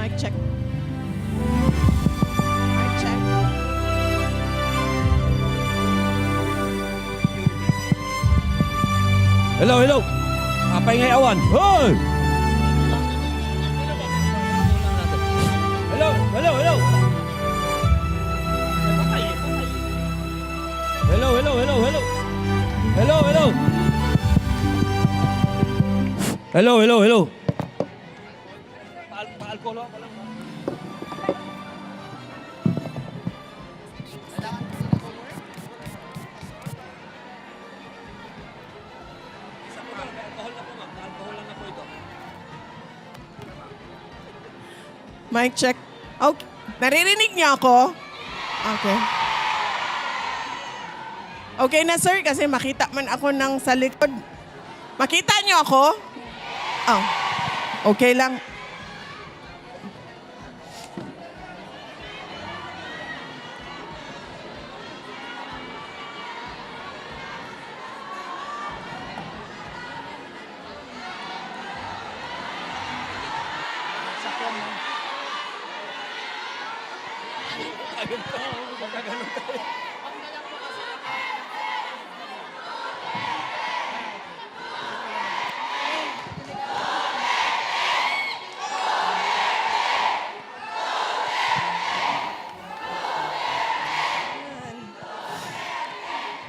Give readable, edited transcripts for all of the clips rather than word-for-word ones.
Mic check. Mic check. Hello, hello. Paingay awan. Hoy! Hello, hello, hello. Hello, hello, hello, hello. Hello, hello. Hello, hello, hello. Pa-alcohol ako lang. Mic check. Okay. Naririnig niyo ako? Okay. Okay na, sir, kasi makita man ako ng sa likod. Makita niyo ako? Oh. Okay lang.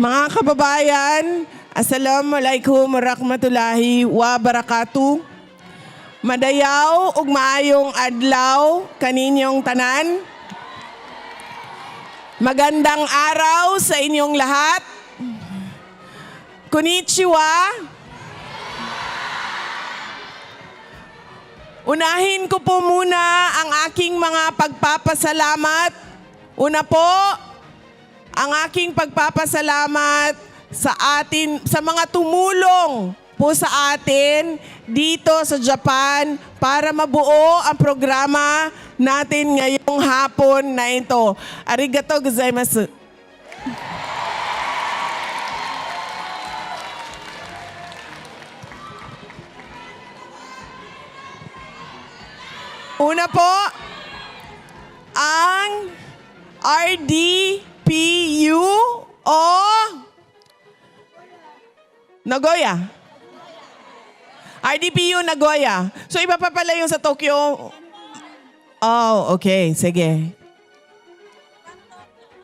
Mga kababayan, Assalamualaikum warahmatullahi wabarakatuh. Madayaw ug maayong adlaw kaninyong tanan. Magandang araw sa inyong lahat. Konnichiwa. Unahin ko po muna ang aking mga pagpapasalamat. Una po, ang aking pagpapasalamat sa mga tumulong po sa atin dito sa Japan para mabuo ang programa natin ngayong hapon na ito. Arigato gozaimasu. Una po, ang RDPU o Nagoya. RDPU Nagoya. So iba pa pala yung sa Tokyo. Oh, okay. Sige.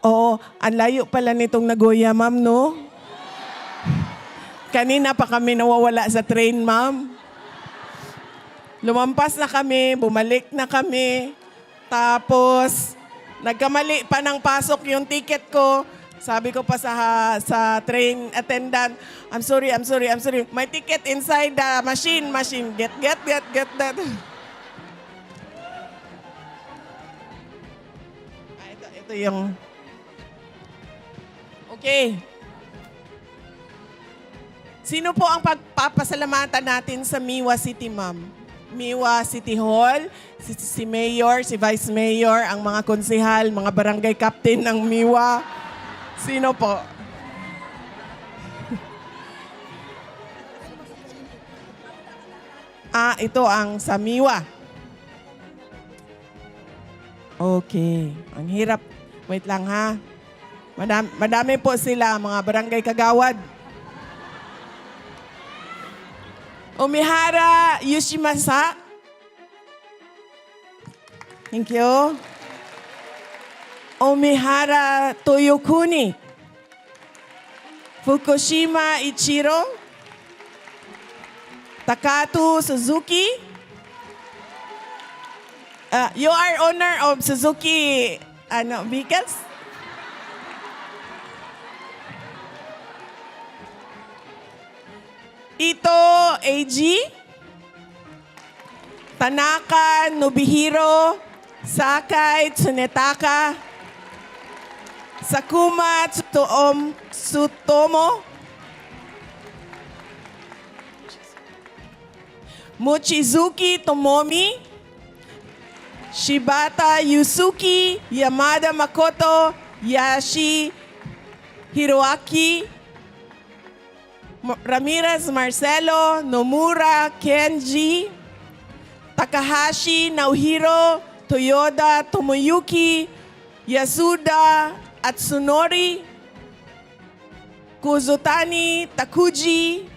Oo, ang layo pala nitong Nagoya, ma'am, no? Kanina pa kami nawawala sa train, ma'am. Lumampas na kami, bumalik na kami. Tapos, nagkamali pa ng pasok yung ticket ko. Sabi ko pa sa train attendant, I'm sorry. My ticket inside the machine. Get that. Ito yung... Okay. Sino po ang pagpapasalamatan natin sa Miwa City, ma'am? Miwa City Hall, si Mayor, si Vice Mayor, ang mga konsehal, mga barangay captain ng Miwa. Sino po? Ito ang sa Miwa. Okay. Ang hirap. Wait lang ha. Madami po sila, mga barangay kagawad. Umihara Yoshimasa. Thank you. Umihara Toyokuni. Fukushima Ichiro. Takatu Suzuki. You are owner of Suzuki vehicles? Ito AG. Tanaka Nobihiro. Sakai Tsunetaka. Sakuma Tsutomo. Mochizuki Tomomi. Shibata Yusuki. Yamada Makoto. Yashi Hiroaki. Ramirez Marcelo. Nomura Kenji. Takahashi Naohiro, Toyoda Tomoyuki, Yasuda Atsunori, Kuzutani Takuji,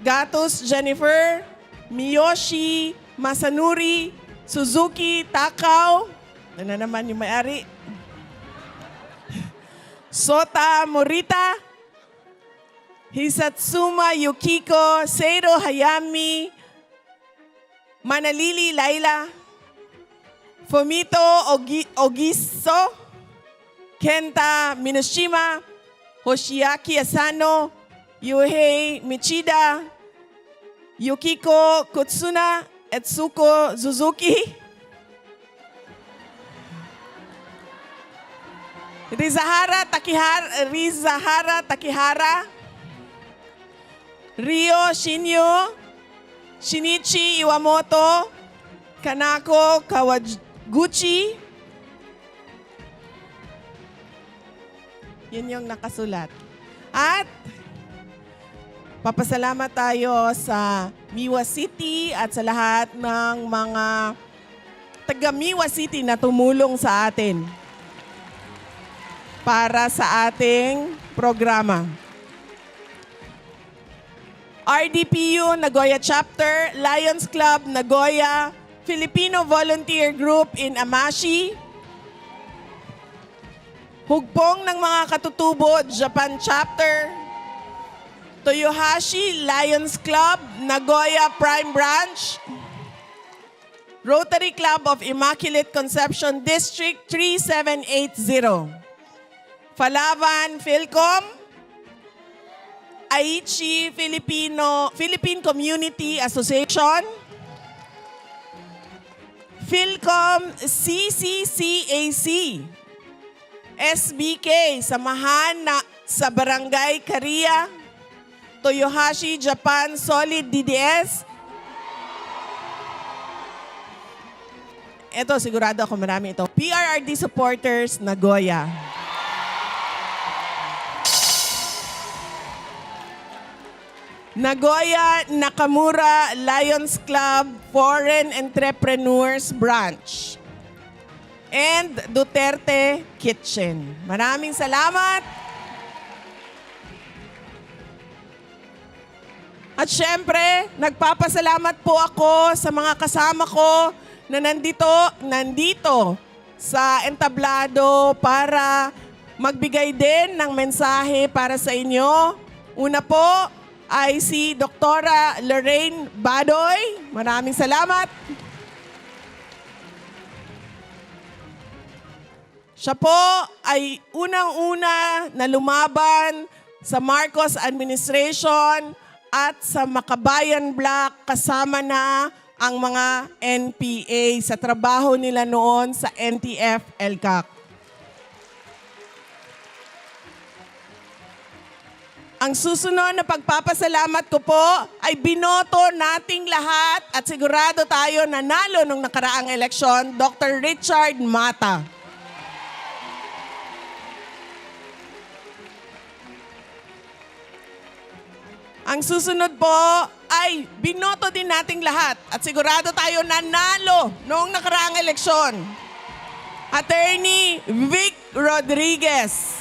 Gatos Jennifer, Miyoshi Masanuri, Suzuki Takao, na naman yung may-ari, Sota Morita, Hisatsuma Yukiko, Seiro Hayami, Manalili Laila, Fumito Ogiso, Kenta Minoshima, Hoshiaki Asano, Yuhei Michida, Yukiko Kutsuna, Etsuko Suzuki, Rizahara Takihara, Ryo Shinyo, Shinichi Iwamoto, Kanako Kawaguchi. Yun yung nakasulat. At papasalamat tayo sa Miwa City at sa lahat ng mga taga Miwa City na tumulong sa atin para sa ating programa. RDPU Nagoya Chapter, Lions Club Nagoya, Filipino Volunteer Group in Amashi, Hugpong ng mga Katutubo Japan Chapter, Toyohashi Lions Club Nagoya Prime Branch, Rotary Club of Immaculate Conception District 3780, Falavan Philcom, Aichi Philippine Community Association, Philcom CCCAC, SBK, Samahan na sa Barangay Caria, Toyohashi Japan Solid DDS. Ito, sigurado ako marami ito. PRRD Supporters Nagoya. Nagoya Nakamura Lions Club Foreign Entrepreneurs Branch. And Duterte Kitchen. Maraming salamat. At syempre, nagpapasalamat po ako sa mga kasama ko na nandito sa entablado para magbigay din ng mensahe para sa inyo. Una po ay si Doktora Lorraine Badoy. Maraming salamat. Siya po ay unang-una na lumaban sa Marcos administration at sa Makabayan Block kasama na ang mga NPA sa trabaho nila noon sa NTF-ELCAC. Ang susunod na pagpapasalamat ko po ay binoto nating lahat at sigurado tayo nanalo nung nakaraang eleksyon, Dr. Richard Mata. Ang susunod po ay binoto din nating lahat at sigurado tayo nanalo noong nakaraang eleksyon. Attorney Vic Rodriguez.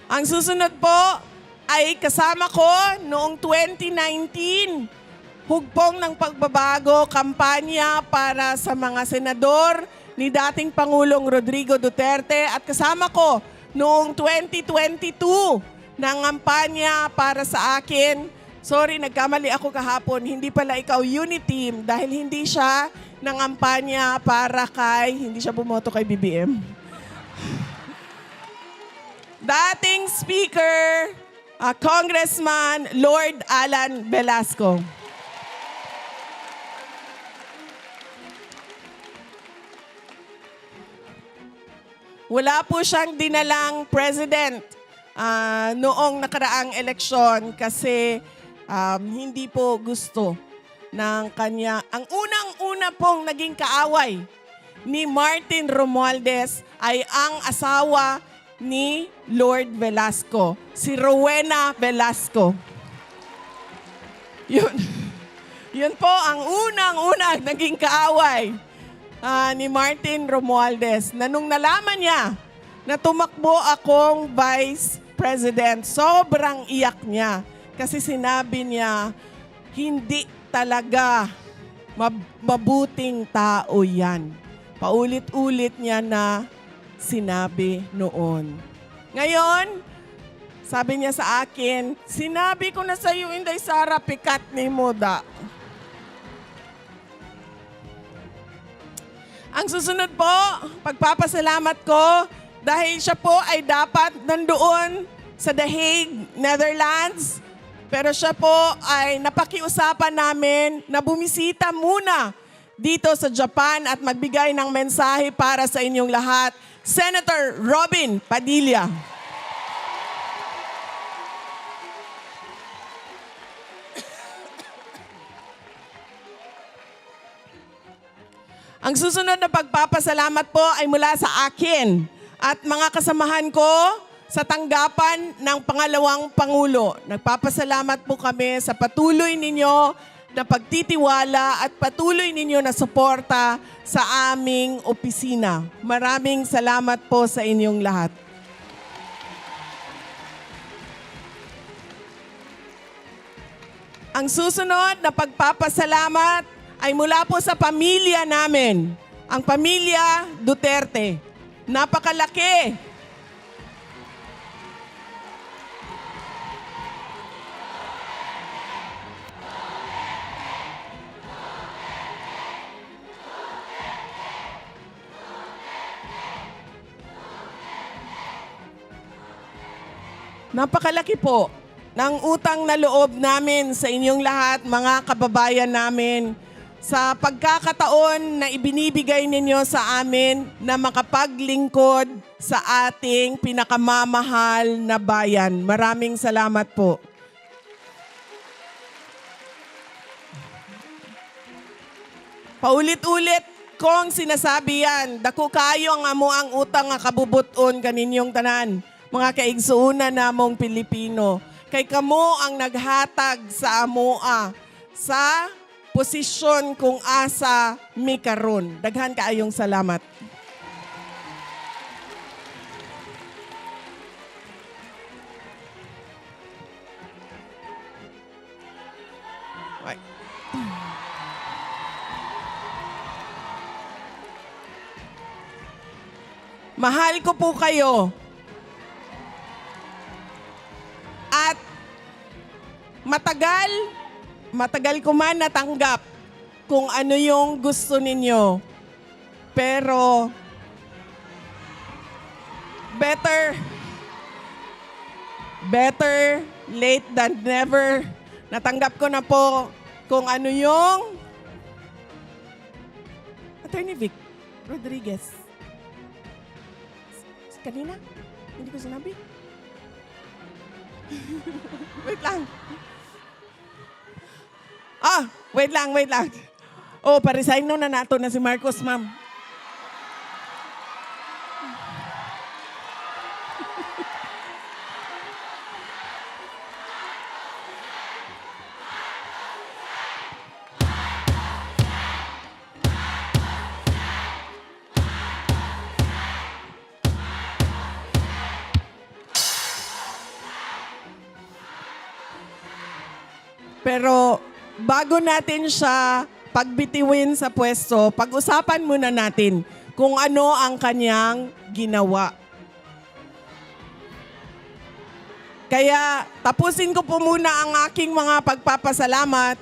Ang susunod po ay kasama ko noong 2019, hugpong ng pagbabago, kampanya para sa mga senador ni dating Pangulong Rodrigo Duterte at kasama ko noong 2022 ng kampanya para sa akin. Sorry, nagkamali ako kahapon. Hindi pala ikaw unit team dahil hindi siya ng kampanya para hindi siya bumoto kay BBM. Dating Speaker, Congressman Lord Alan Velasco. Wala po siyang dinalang president noong nakaraang eleksyon kasi hindi po gusto ng kanya. Ang unang-una pong naging kaaway ni Martin Romualdez ay ang asawa ni Lord Velasco, si Rowena Velasco. Yun. Yun po ang unang-unang naging kaaway ni Martin Romualdez na nung nalaman niya na tumakbo akong Vice President, sobrang iyak niya kasi sinabi niya, hindi talaga mabuting tao yan. Paulit-ulit niya na sinabi noon. Ngayon, sabi niya sa akin, sinabi ko na sa iyo, Inday Sara, pikat ni Moda. Ang susunod po, pagpapasalamat ko, dahil siya po ay dapat nandoon sa The Hague, Netherlands, pero siya po ay napakiusapan namin na bumisita muna dito sa Japan at magbigay ng mensahe para sa inyong lahat. Senator Robin Padilla. Ang susunod na pagpapasalamat po ay mula sa akin at mga kasamahan ko sa tanggapan ng pangalawang Pangulo. Nagpapasalamat po kami sa patuloy ninyo na pagtitiwala at patuloy ninyo na suporta sa aming opisina. Maraming salamat po sa inyong lahat. Ang susunod na pagpapasalamat ay mula po sa pamilya namin, ang pamilya Duterte. Napakalaki. Napakalaki po ng utang na loob namin sa inyong lahat, mga kababayan namin, sa pagkakataon na ibinibigay ninyo sa amin na makapaglingkod sa ating pinakamamahal na bayan. Maraming salamat po. Paulit-ulit kong sinasabi yan, dako kayo ang amo ang utang nga kabubuton kaninyong tanan, mga kaigsuunan namong Pilipino. Kay kamo ang naghatag sa amoa sa posisyon kung asa mi karon. Daghan kaayong salamat. Mahal ko po kayo. At matagal ko man natanggap kung ano yung gusto ninyo. Pero better late than never. Natanggap ko na po kung ano yung Attorney Vic Rodriguez. Kanina? Hindi ko sinabi? Wait lang. Wait lang. Oh, pa-resign na nato na si Marcos, ma'am. Pero bago natin siya pagbitiwin sa pwesto, pag-usapan muna natin kung ano ang kanyang ginawa. Kaya tapusin ko po muna ang aking mga pagpapasalamat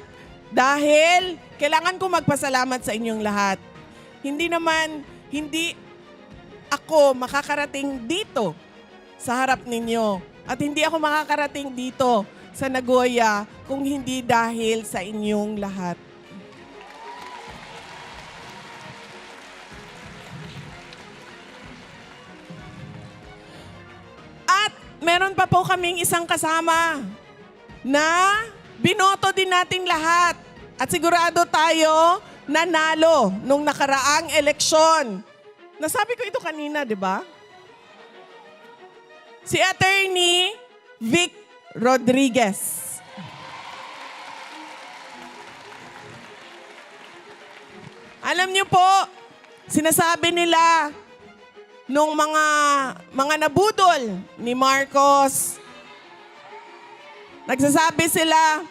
dahil kailangan ko magpasalamat sa inyong lahat. Hindi ako makakarating dito sa harap ninyo at hindi ako makakarating dito sa Nagoya kung hindi dahil sa inyong lahat. At meron pa po kaming isang kasama na binoto din nating lahat. At sigurado tayo nanalo nung nakaraang eleksyon. Nasabi ko ito kanina, di ba? si Attorney Vic Rodriguez. Alam niyo po, sinasabi nila nung mga nabudol ni Marcos, nagsasabi sila,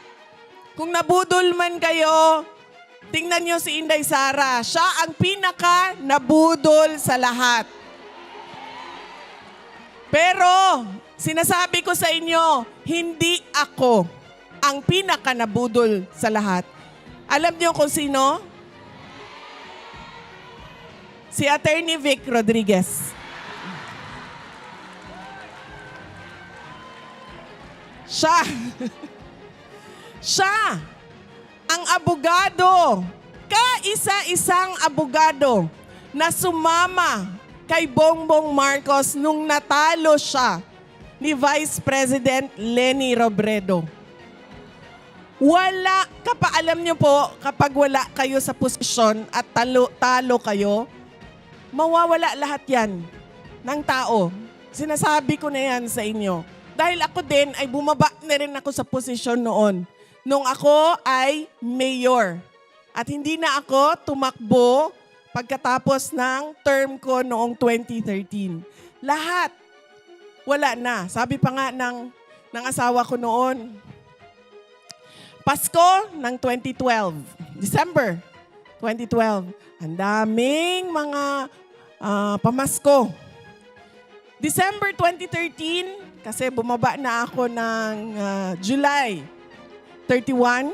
kung nabudol man kayo, tingnan niyo si Inday Sara. Siya ang pinaka nabudol sa lahat. Pero, sinasabi ko sa inyo, hindi ako ang pinaka nabudol sa lahat. Alam niyo kung sino? Si Attorney Vic Rodriguez. Siya. Siya ang abogado, kaisa-isang abogado na sumama kay Bongbong Marcos nung natalo siya ni Vice President Leni Robredo. Wala, alam niyo po, kapag wala kayo sa posisyon at talo kayo, mawawala lahat yan ng tao. Sinasabi ko na yan sa inyo. Dahil ako din ay bumaba na rin ako sa posisyon noon. Nung ako ay mayor. At hindi na ako tumakbo pagkatapos ng term ko noong 2013. Lahat. Wala na. Sabi pa nga ng asawa ko noon, Pasko ng 2012. December 2012. Ang daming mga pamasko. December 2013, kasi bumaba na ako ng July 31,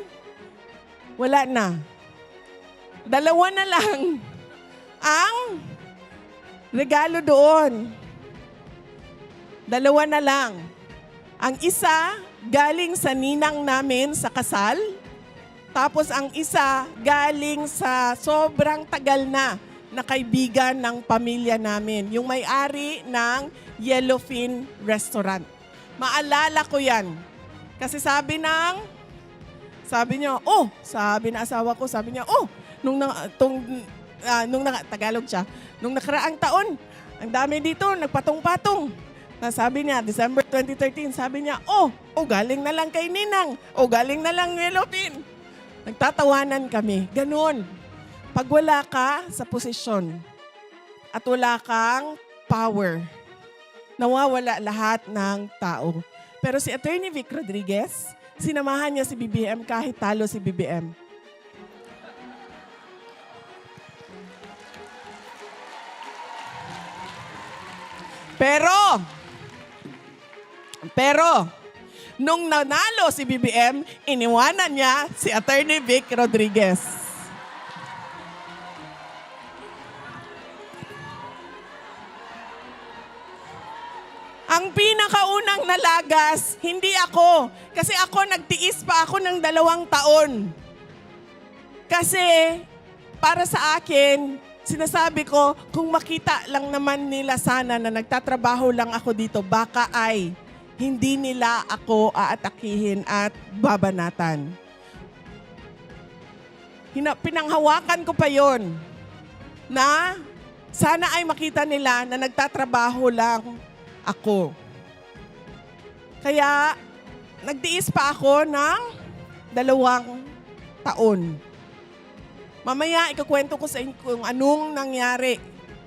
wala na. Dalawa na lang ang regalo doon. Dalawa na lang. Ang isa, galing sa ninang namin sa kasal. Tapos ang isa, galing sa sobrang tagal na kaibigan ng pamilya namin. Yung may-ari ng Yellowfin Restaurant. Maalala ko yan. Kasi sabi niya, sabi na asawa ko, sabi niya, Tagalog siya, nung nakaraang taon, ang dami dito, nagpatong-patong. Sabi niya, December 2013, sabi niya, galing na lang kay Ninang, galing na lang Yellowfin. Nagtatawanan kami, ganun. Pag wala ka sa posisyon at wala kang power, nawawala lahat ng tao. Pero si Attorney Vic Rodriguez, sinamahan niya si BBM kahit talo si BBM. Pero, nung nanalo si BBM, iniwanan niya si Attorney Vic Rodriguez. Ang pinakaunang nalagas, hindi ako. Kasi ako, nagtiis pa ako ng 2 taon. Kasi, para sa akin, sinasabi ko, kung makita lang naman nila sana na nagtatrabaho lang ako dito, baka ay hindi nila ako aatakihin at babanatan. Pinanghawakan ko pa yon na sana ay makita nila na nagtatrabaho lang ako. Kaya, nagtiis pa ako ng 2 taon. Mamaya, ikukwento ko sa inyo kung anong nangyari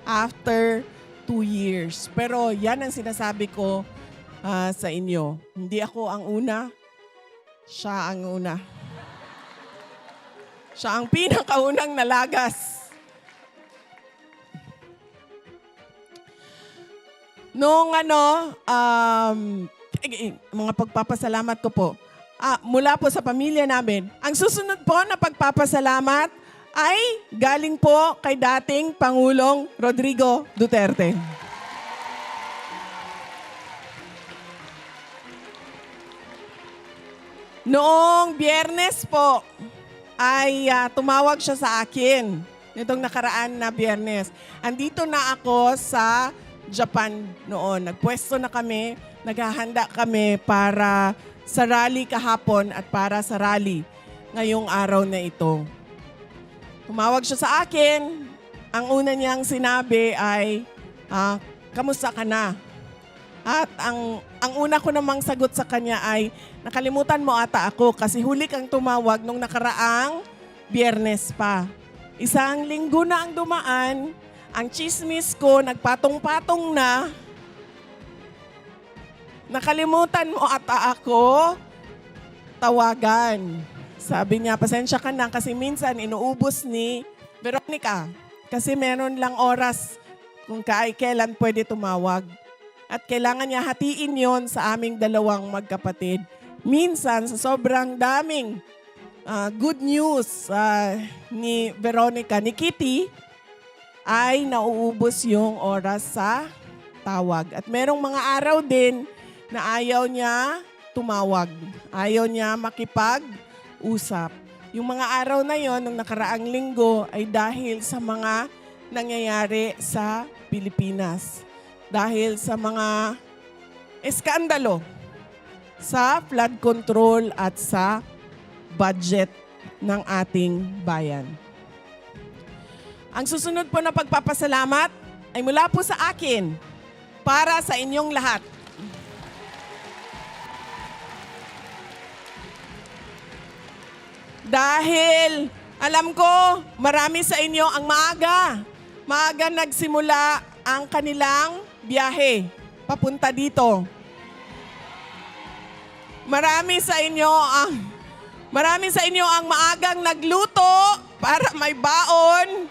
after 2 years. Pero yan ang sinasabi ko sa inyo. Hindi ako ang una, siya ang una. Siya ang pinakaunang nalagas. Nung mga pagpapasalamat ko po, mula po sa pamilya namin, ang susunod po na pagpapasalamat ay galing po kay dating Pangulong Rodrigo Duterte. Noong Biyernes po, ay tumawag siya sa akin nitong nakaraan na Biyernes. Andito na ako sa Japan noon. Nagpwesto na kami, naghahanda kami para sa rally kahapon at para sa rally ngayong araw na ito. Tumawag siya sa akin. Ang una niyang sinabi ay, kamusta ka na? At ang una ko namang sagot sa kanya ay, nakalimutan mo ata ako kasi huli kang tumawag nung nakaraang Biyernes pa. Isang linggo na ang dumaan, ang chismis ko nagpatong-patong na. Nakalimutan mo ata ako tawagan. Sabi niya, pasensya ka na kasi minsan inuubos ni Veronica. Kasi meron lang oras kung kailan pwede tumawag. At kailangan niya hatiin yon sa aming dalawang magkapatid. Minsan, sa sobrang daming good news ni Veronica, ni Kitty, ay nauubos yung oras sa tawag. At merong mga araw din na ayaw niya tumawag. Ayaw niya makipag-usap. Yung mga araw na yon, nung nakaraang linggo, ay dahil sa mga nangyayari sa Pilipinas. Dahil sa mga eskandalo sa flood control at sa budget ng ating bayan. Ang susunod po na pagpapasalamat ay mula po sa akin para sa inyong lahat. Dahil alam ko marami sa inyo ang maaga nagsimula ang kanilang biyahe papunta dito. Marami sa inyo ang maagang nagluto para may baon,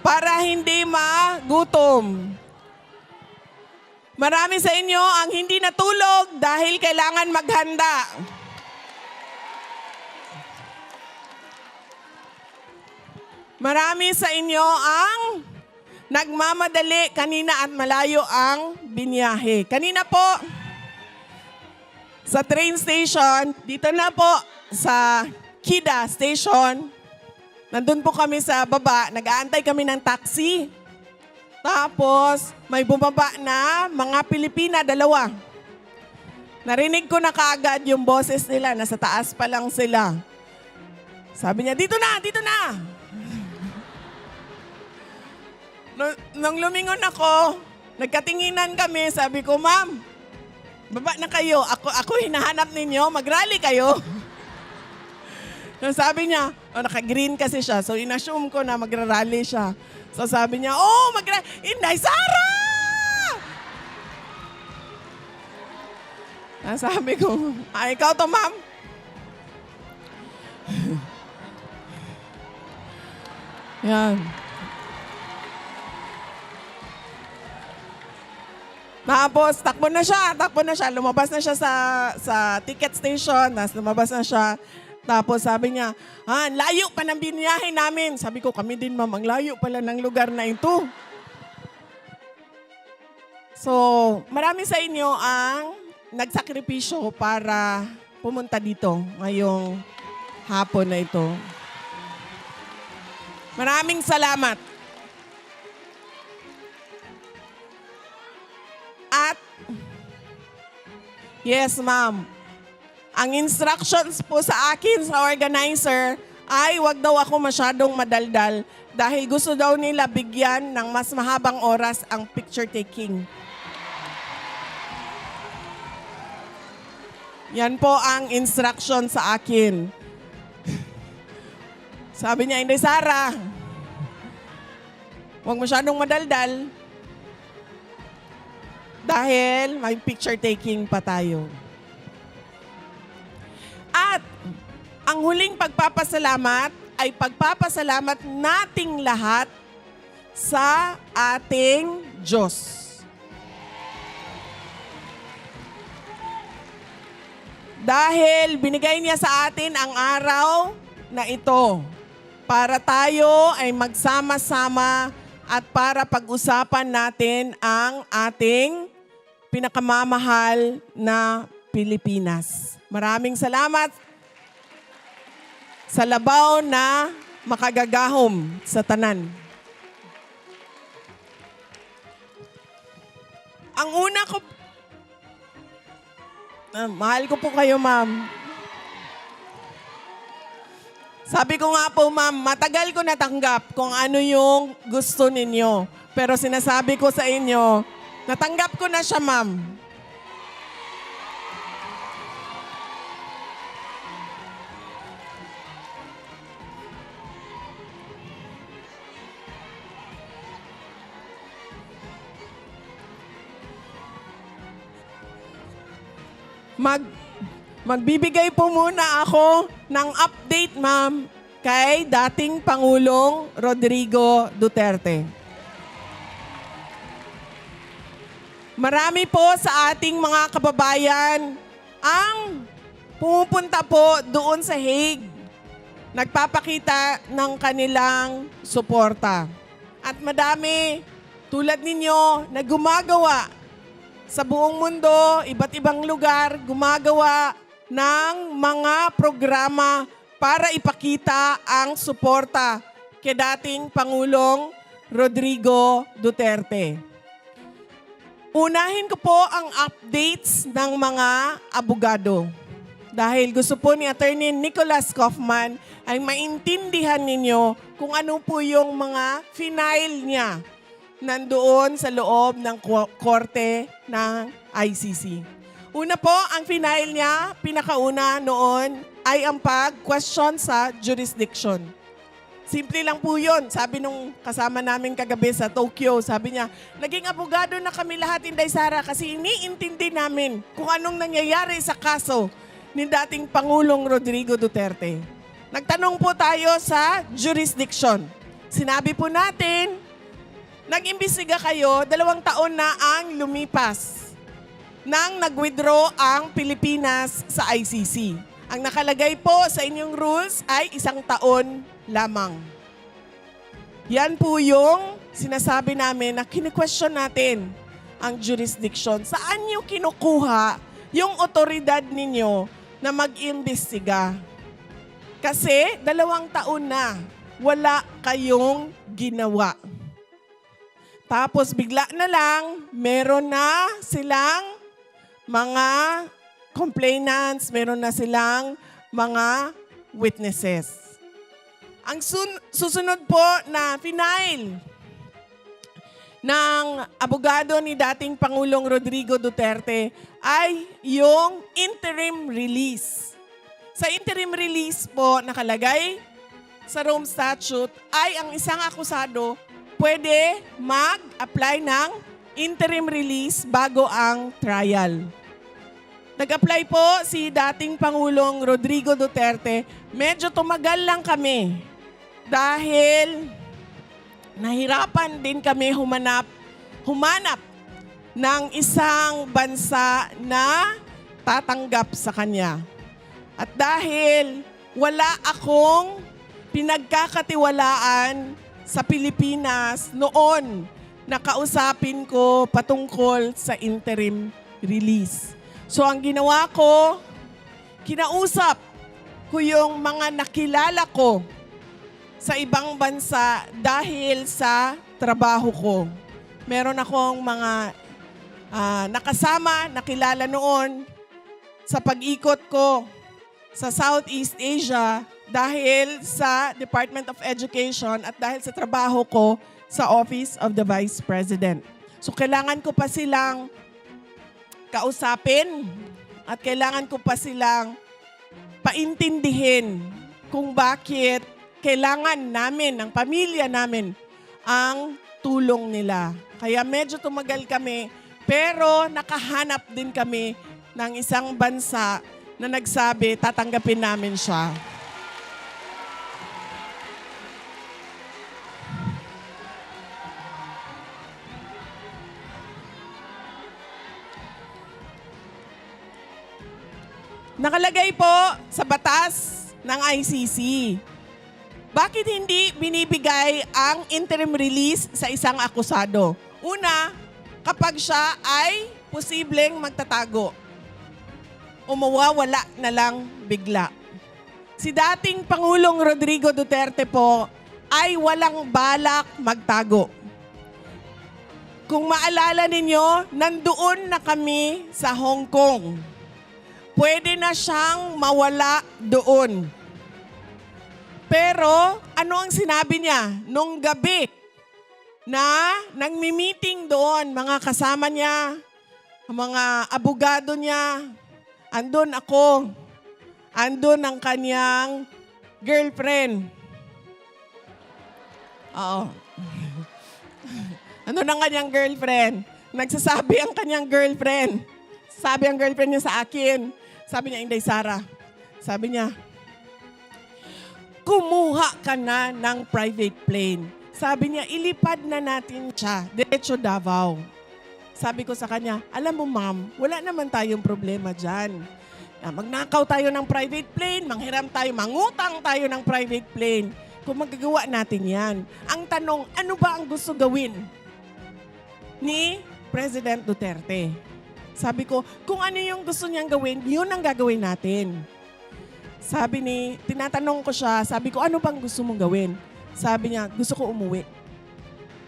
para hindi magutom. Marami sa inyo ang hindi natulog dahil kailangan maghanda. Marami sa inyo ang nagmamadali kanina at malayo ang binyahe. Kanina po, sa train station, dito na po sa Kida Station, nandun po kami sa baba, nag-aantay kami ng taxi. Tapos, may bumaba na mga Pilipina, 2. Narinig ko na kaagad yung boses nila, nasa taas pa lang sila. Sabi niya, dito na, dito na! Nung lumingon ako, nagkatinginan kami, sabi ko, ma'am, baba na kayo. Ako hinahanap ninyo, mag-rally kayo. Sabi niya, naka-green kasi siya, so inassume ko na magra-rally siya. So sabi niya, Inday Sara! Sabi ko, ikaw to, ma'am? Yan. Tapos, takbo na siya. Lumabas na siya sa ticket station. Tapos lumabas na siya. Tapos sabi niya, layo pa ng biniyahe namin. Sabi ko, kami din ma'am, ang layo pala ng lugar na ito. So, marami sa inyo ang nagsakripisyo para pumunta dito ngayong hapon na ito. Maraming salamat. At, yes ma'am, ang instructions po sa akin sa organizer ay wag daw ako masyadong madaldal dahil gusto daw nila bigyan ng mas mahabang oras ang picture taking. Yan po ang instruction sa akin. Sabi niya, Inday Sara, wag masyadong madaldal. Dahil may picture taking pa tayo. At ang huling pagpapasalamat ay pagpapasalamat nating lahat sa ating Diyos. Dahil binigay niya sa atin ang araw na ito para tayo ay magsama-sama at para pag-usapan natin ang ating pinakamamahal na Pilipinas. Maraming salamat sa labaw na makagagahom sa tanan. Ang una ko, mahal ko po kayo, ma'am. Sabi ko nga po, ma'am, matagal ko natanggap kung ano yung gusto ninyo. Pero sinasabi ko sa inyo, natanggap ko na siya, ma'am. Magbibigay po muna ako ng update, ma'am, kay dating Pangulong Rodrigo Duterte. Marami po sa ating mga kababayan ang pumupunta po doon sa Hague. Nagpapakita ng kanilang suporta. At madami tulad ninyo na gumagawa sa buong mundo, iba't ibang lugar, gumagawa ng mga programa para ipakita ang suporta kay dating Pangulong Rodrigo Duterte. Unahin ko po ang updates ng mga abogado. Dahil gusto po ni Attorney Nicholas Kaufman ay maintindihan ninyo kung ano po yung mga final niya nandoon sa loob ng korte ng ICC. Una po, ang final niya, pinakauna noon, ay ang pag-question sa jurisdiction. Simple lang po yun. Sabi nung kasama namin kagabi sa Tokyo, sabi niya, naging abogado na kami lahat, Inday Sara, kasi iniintindi namin kung anong nangyayari sa kaso ni dating Pangulong Rodrigo Duterte. Nagtanong po tayo sa jurisdiction. Sinabi po natin, nag-imbestiga kayo, 2 taon na ang lumipas nang nag-withdraw ang Pilipinas sa ICC. Ang nakalagay po sa inyong rules ay 1 taon lamang. Yan po yung sinasabi namin na kine-question natin ang jurisdiction. Saan nyo kinukuha yung otoridad ninyo na mag-imbestiga? Kasi 2 taon na wala kayong ginawa. Tapos bigla na lang, meron na silang mga complainants, meron na silang mga witnesses. Ang susunod po na final ng abogado ni dating Pangulong Rodrigo Duterte ay yung interim release. Sa interim release po nakalagay sa Rome Statute ay ang isang akusado pwede mag-apply ng interim release bago ang trial. Nag-apply po si dating Pangulong Rodrigo Duterte. Medyo tumagal lang kami dahil nahirapan din kami humanap ng isang bansa na tatanggap sa kanya. At dahil wala akong pinagkakatiwalaan sa Pilipinas noon, nakausapin ko patungkol sa interim release. So ang ginawa ko, kinausap ko yung mga nakilala ko sa ibang bansa dahil sa trabaho ko. Meron akong mga nakasama, nakilala noon sa pag-ikot ko sa Southeast Asia dahil sa Department of Education at dahil sa trabaho ko sa Office of the Vice President. So kailangan ko pa silang kausapin at kailangan ko pa silang paintindihin kung bakit kailangan namin, ng pamilya namin, ang tulong nila. Kaya medyo tumagal kami, pero nakahanap din kami ng isang bansa na nagsabi, tatanggapin namin siya. Nakalagay po sa batas ng ICC. Bakit hindi binibigay ang interim release sa isang akusado? Una, kapag siya ay posibleng magtatago o mawawala na lang bigla. Si dating Pangulong Rodrigo Duterte po ay walang balak magtago. Kung maalala ninyo, nandoon na kami sa Hong Kong. Pwede na siyang mawala doon. Pero ano ang sinabi niya nung gabi na nagmi-meeting doon, mga kasama niya, mga abogado niya, andun ako, andun ang kanyang girlfriend. Oo. Andun ang kanyang girlfriend. Nagsasabi ang kanyang girlfriend. Sabi ang girlfriend niya sa akin. Sabi niya, Inday Sara. Sabi niya, kumuha ka na ng private plane. Sabi niya, ilipad na natin siya. Diretso Davao. Sabi ko sa kanya, alam mo ma'am, wala naman tayong problema dyan. Magnakaw tayo ng private plane, manghiram tayo, mangutang tayo ng private plane. Kung magagawa natin yan. Ang tanong, ano ba ang gusto gawin ni President Duterte? Sabi ko, kung ano yung gusto niyang gawin, yun ang gagawin natin. Tinatanong ko siya, sabi ko, ano bang gusto mong gawin? Sabi niya, gusto ko umuwi.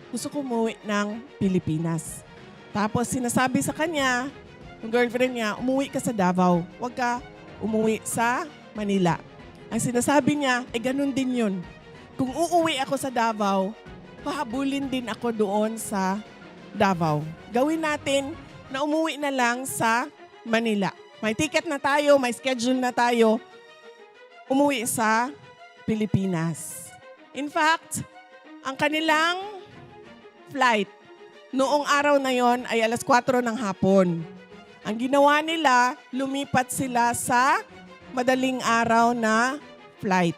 Gusto ko umuwi ng Pilipinas. Tapos sinasabi sa kanya, yung girlfriend niya, umuwi ka sa Davao. Huwag ka umuwi sa Manila. Ang sinasabi niya, ganun din yun. Kung uuwi ako sa Davao, pahabulin din ako doon sa Davao. Gawin natin na umuwi na lang sa Manila. May ticket na tayo, may schedule na tayo, umuwi sa Pilipinas. In fact, ang kanilang flight noong araw na yon ay alas 4 ng hapon. Ang ginawa nila, lumipat sila sa madaling araw na flight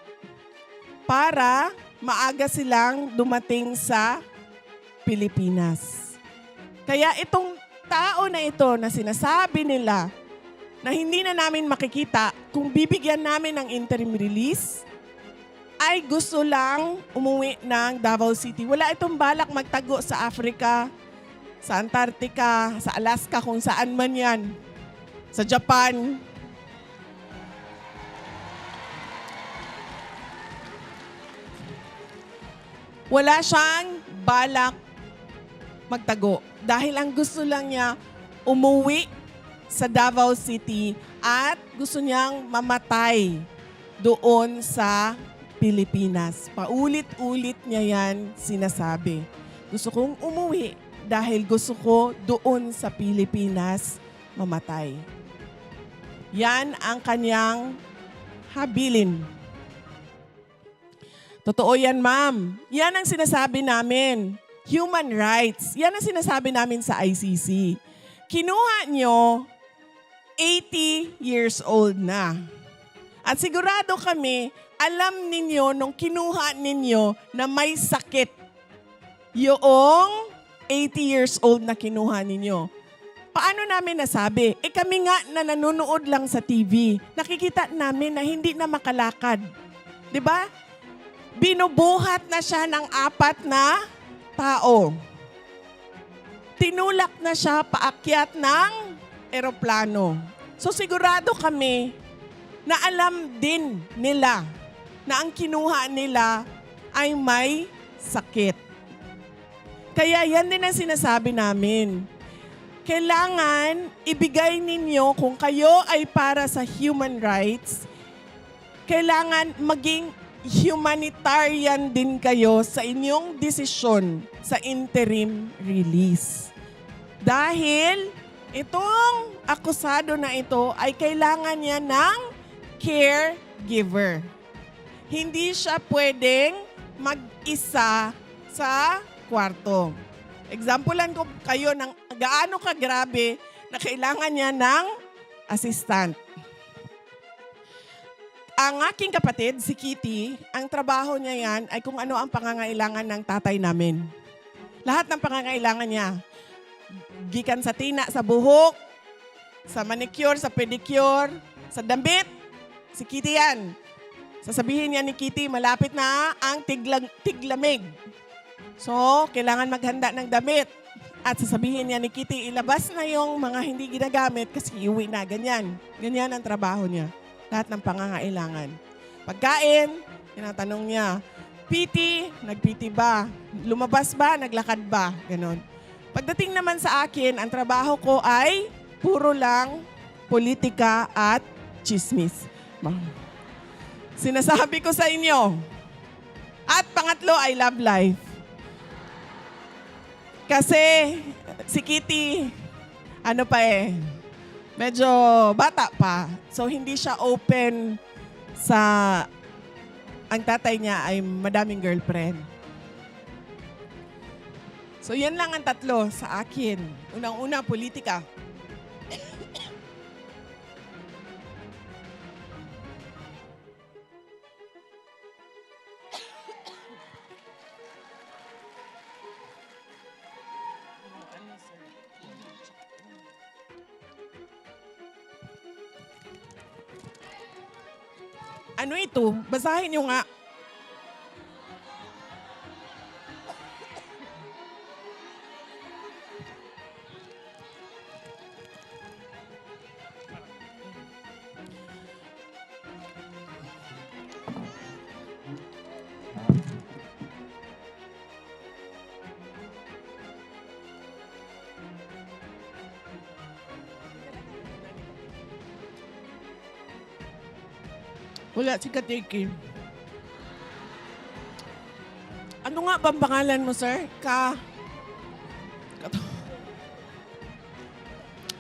para maaga silang dumating sa Pilipinas. Kaya itong tao na ito na sinasabi nila na hindi na namin makikita kung bibigyan namin ng interim release, ay gusto lang umuwi ng Davao City. Wala itong balak magtago sa Africa, sa Antarctica, sa Alaska, kung saan man yan. Sa Japan. Wala siyang balak magtago. Dahil ang gusto lang niya, umuwi sa Davao City at gusto niyang mamatay doon sa Pilipinas. Paulit-ulit niya yan sinasabi. Gusto kong umuwi dahil gusto ko doon sa Pilipinas mamatay. Yan ang kanyang habilin. Totoo yan, ma'am. Yan ang sinasabi namin. Human rights. Yan ang sinasabi namin sa ICC. Kinuha nyo 80 years old na. At sigurado kami, alam ninyo nung kinuha ninyo na may sakit yung 80 years old na kinuha ninyo. Paano namin nasabi? Kami nga na nanonood lang sa TV, nakikita namin na hindi na makalakad. 'Di ba? Binubuhat na siya ng 4 na tao. Tinulak na siya paakyat ng eroplano. So sigurado kami na alam din nila na ang kinuha nila ay may sakit. Kaya yan din ang sinasabi namin. Kailangan ibigay ninyo kung kayo ay para sa human rights, kailangan maging humanitarian din kayo sa inyong desisyon sa interim release. Dahil itong akusado na ito ay kailangan niya ng caregiver. Hindi siya pwedeng mag-isa sa kwarto. Examplean ko kayo ng gaano kagrabe na kailangan niya ng assistant. Ang aking kapatid, si Kitty, ang trabaho niya yan ay kung ano ang pangangailangan ng tatay namin. Lahat ng pangangailangan niya. Gikan sa tina, sa buhok, sa manicure, sa pedicure, sa damit, si Kitty yan. Sasabihin niya ni Kitty, malapit na ang tiglamig. So, kailangan maghanda ng damit. At sasabihin niya ni Kitty, ilabas na yung mga hindi ginagamit kasi iuwi na, ganyan. Ganyan ang trabaho niya. Lahat ng pangangailangan. Pagkain, tinatanong niya, PT, nag-PT ba? Lumabas ba? Naglakad ba? Ganon. Pagdating naman sa akin, ang trabaho ko ay puro lang politika at chismis. Sinasabi ko sa inyo, At pangatlo ay love life. Kasi si Kitty, ano pa medyo bata pa. So hindi siya open sa ang tatay niya ay madaming girlfriend. So yan lang ang tatlo sa akin. Unang-una, politika. Ano ito? Basahin niyo nga. Wala si Katiki. Ano nga bang pangalan mo, sir?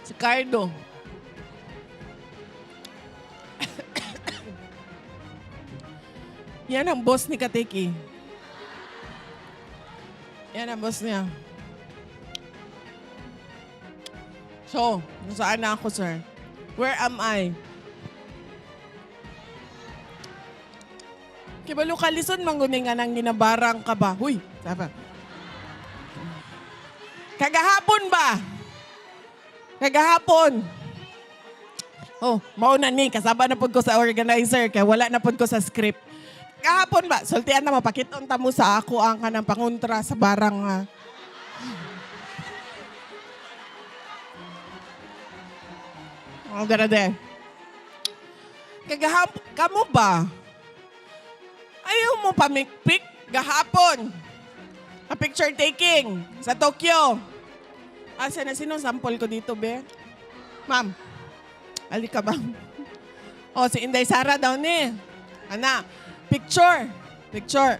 Si Cardo. Yan ang boss ni Katiki. Yan ang boss niya. So, nasaan na ako, sir? Where am I? Kibalo kalison mangguning nga nang ginabarang ka ba? Huy, saba. Kagahapon ba? Kagahapon. Oh, mauna ni, kasaba na pod ko sa organizer, kaya wala na pod ko sa script. Kahapon ba? Sultian na mapakiton ta mo sa ako ang kanang pangontra sa barang nga. Oh, ganade. Kagahapon, kamo ba? Ayaw mo pamikpik gahapon. A picture taking sa Tokyo. Asa na sino sample ko dito, be? Ma'am, ali ka ba? O, si Inday Sara daw ni. Ana, picture. Picture.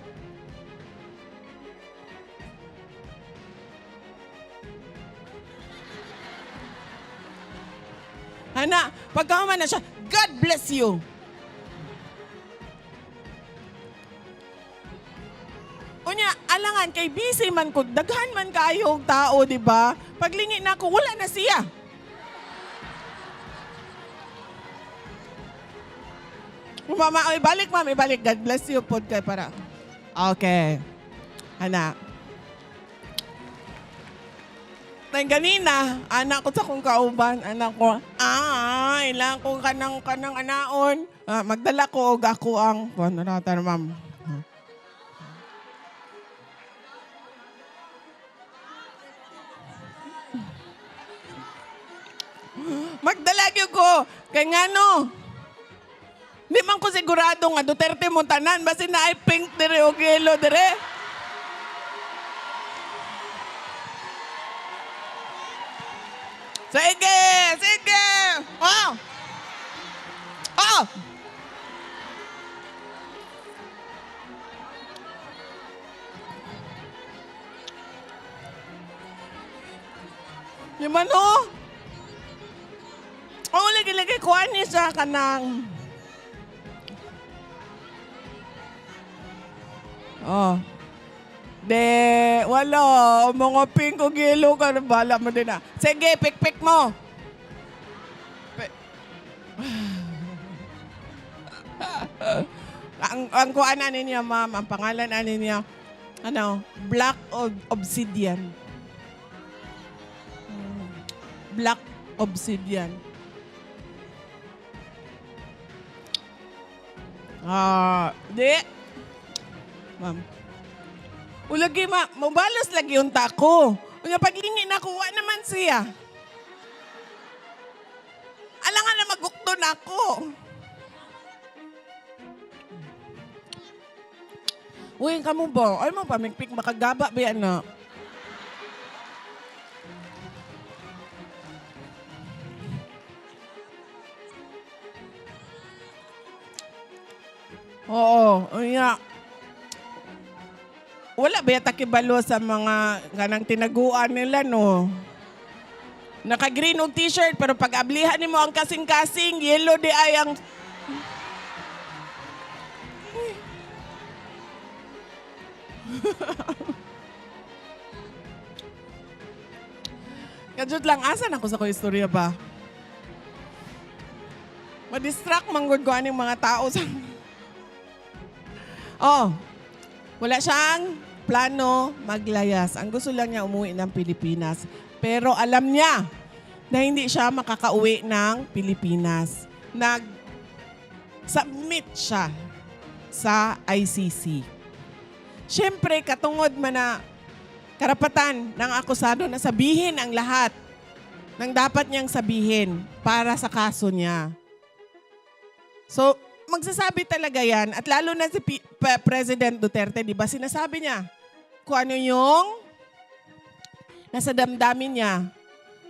Ana, pagkaman na siya, God bless you. Unya, alangan kay busy man ko, daghan man kayo og tao, di ba? Paglingi na ako, wala na siya. Mama, ibalik ma'am, ibalik. God bless you po kay para. Okay. Ana. Tayong ganina, anak ko sa kong kauban, anak ko, ilang ko kanang anaon. Magdala ko og ako ang, ano natin ma'am. Magdalagyo ko. Kaya nga no, di man ko sigurado nga Duterte mo tanan. Basi na ay pink dire o yellow dire. Sige, sige. Oh. Oh. Di man no? Oo, lagi-lagi kuha niya sa kanang. Oh. De, wala. Mga pink o yellow ka. Bala mo din na. Sige, pik-pik mo. ang kuha na niya, ma'am, ang pangalan na niya, Black Obsidian. Black Obsidian. Di. Ma'am. Ulagi, mabalos lagi yung tako. Kaya paglingi na kuha naman siya. Alangan na magukto na ako. Uy, kamu ba? Ay mo pamikpik, makagaba ba yan na? Oo, uya. wala ba yata kibalo sa mga ganang tinaguan nila, no? Naka-green og t-shirt, pero pag ablihan mo ang kasing-kasing, yellow di ay ang... Kadjut lang, asan ako sa ko istorya ba? Ma-distract manggod ko aning mga tao sa... Oh, wala siyang plano maglayas. Ang gusto lang niya umuwi ng Pilipinas. Pero alam niya na hindi siya makakauwi ng Pilipinas. Nag-submit siya sa ICC. Siyempre, katungod man na karapatan ng akusado na sabihin ang lahat ng dapat niyang sabihin para sa kaso niya. So, magsasabi talaga yan. At lalo na si President Duterte, di ba, sinasabi niya kung ano yung nasa damdamin niya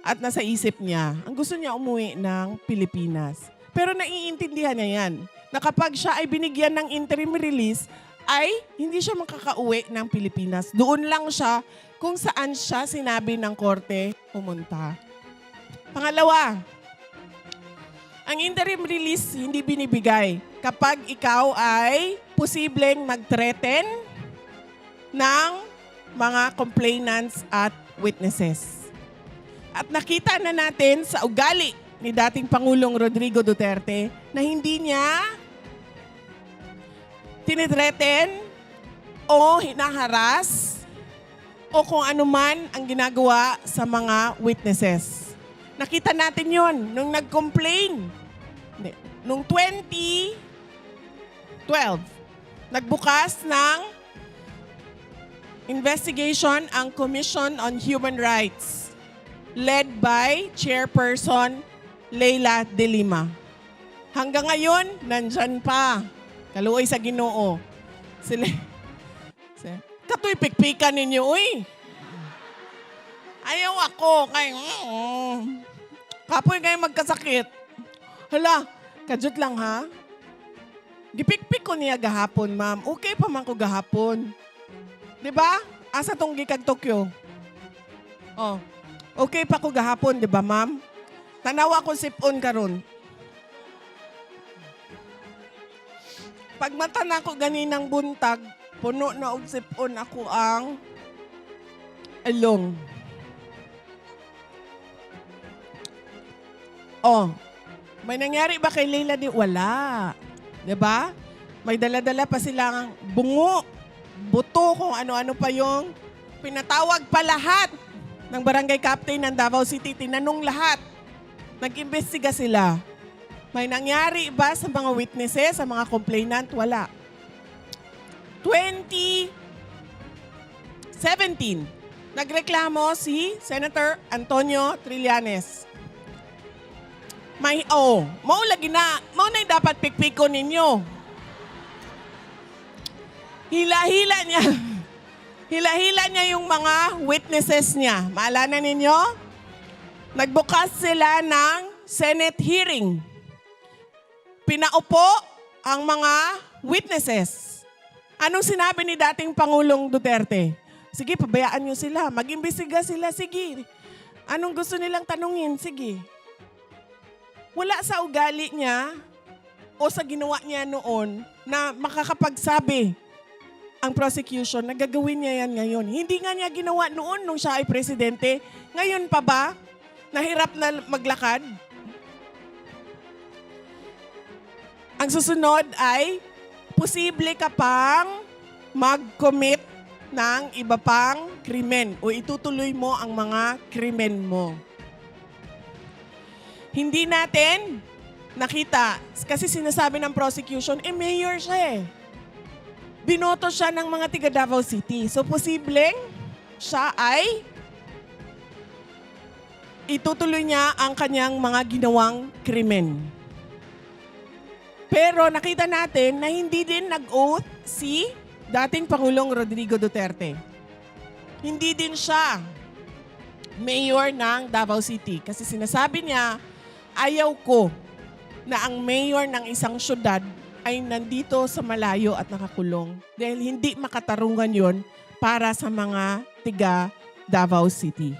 at nasa isip niya. Ang gusto niya umuwi ng Pilipinas. Pero naiintindihan niya yan na kapag siya ay binigyan ng interim release, ay hindi siya makakauwi ng Pilipinas. Doon lang siya kung saan siya sinabi ng korte pumunta. Pangalawa, ang interim release hindi binibigay kapag ikaw ay posibleng mag-threaten ng mga complainants at witnesses. At nakita na natin sa ugali ni dating Pangulong Rodrigo Duterte na hindi niya tinithreaten o hinaharas o kung ano man ang ginagawa sa mga witnesses. Nakita natin yon nung nag-complain. Nung 2012, nagbukas ng investigation ang Commission on Human Rights led by Chairperson Leila De Lima. Hanggang ngayon, nandyan pa. Kaluoy sa Ginoo. Katoy pikpikan ninyo, uy. Ayaw ako. Kapoy kayo magkasakit. Hala, kadjut lang ha. Gipikpik ko niya gahapon, ma'am. Okay pa man ko gahapon. Diba? Asa tong gikag Tokyo? Oh. Okay pa ko gahapon, diba, ma'am? Tanawa ko sipon karon. Pag mata na ako ganinang buntag, puno na og sipon ako ang along. Oh, may nangyari ba kay Leila di? Wala. Diba? May dala-dala pa silang bungo, buto, kung ano-ano pa yung pinatawag pa lahat ng barangay captain ng Davao City. Tinanong lahat. Nag-imbestiga sila. May nangyari ba sa mga witnesses, sa mga complainant? Wala. 2017, nagreklamo si Senator Antonio Trillanes. Mao lagi na, mao na dapat pikpiko ninyo. Hila-hila niya. Hila-hila niya yung mga witnesses niya. Maalala ninyo? Nagbukas sila ng Senate hearing. Pinaupo ang mga witnesses. Anong sinabi ni dating Pangulong Duterte? Sige, pabayaan nyo sila. Mag-imbestiga sila. Sige. Anong gusto nilang tanungin? Sige. Wala sa ugali niya o sa ginawa niya noon na makakapagsabi ang prosecution na gagawin niya yan ngayon. Hindi nga niya ginawa noon nung siya ay presidente. Ngayon pa ba? Nahirap na maglakad? Ang susunod ay posible ka pang mag-commit ng iba pang krimen o itutuloy mo ang mga krimen mo. Hindi natin nakita, kasi sinasabi ng prosecution, mayor siya eh. Binoto siya ng mga tiga Davao City. So posibleng siya ay itutuloy niya ang kanyang mga ginawang krimen. Pero nakita natin na hindi din nag-oath si dating Pangulong Rodrigo Duterte. Hindi din siya mayor ng Davao City. Kasi sinasabi niya, ayaw ko na ang mayor ng isang syudad ay nandito sa malayo at nakakulong. Dahil hindi makatarungan yon para sa mga tiga Davao City.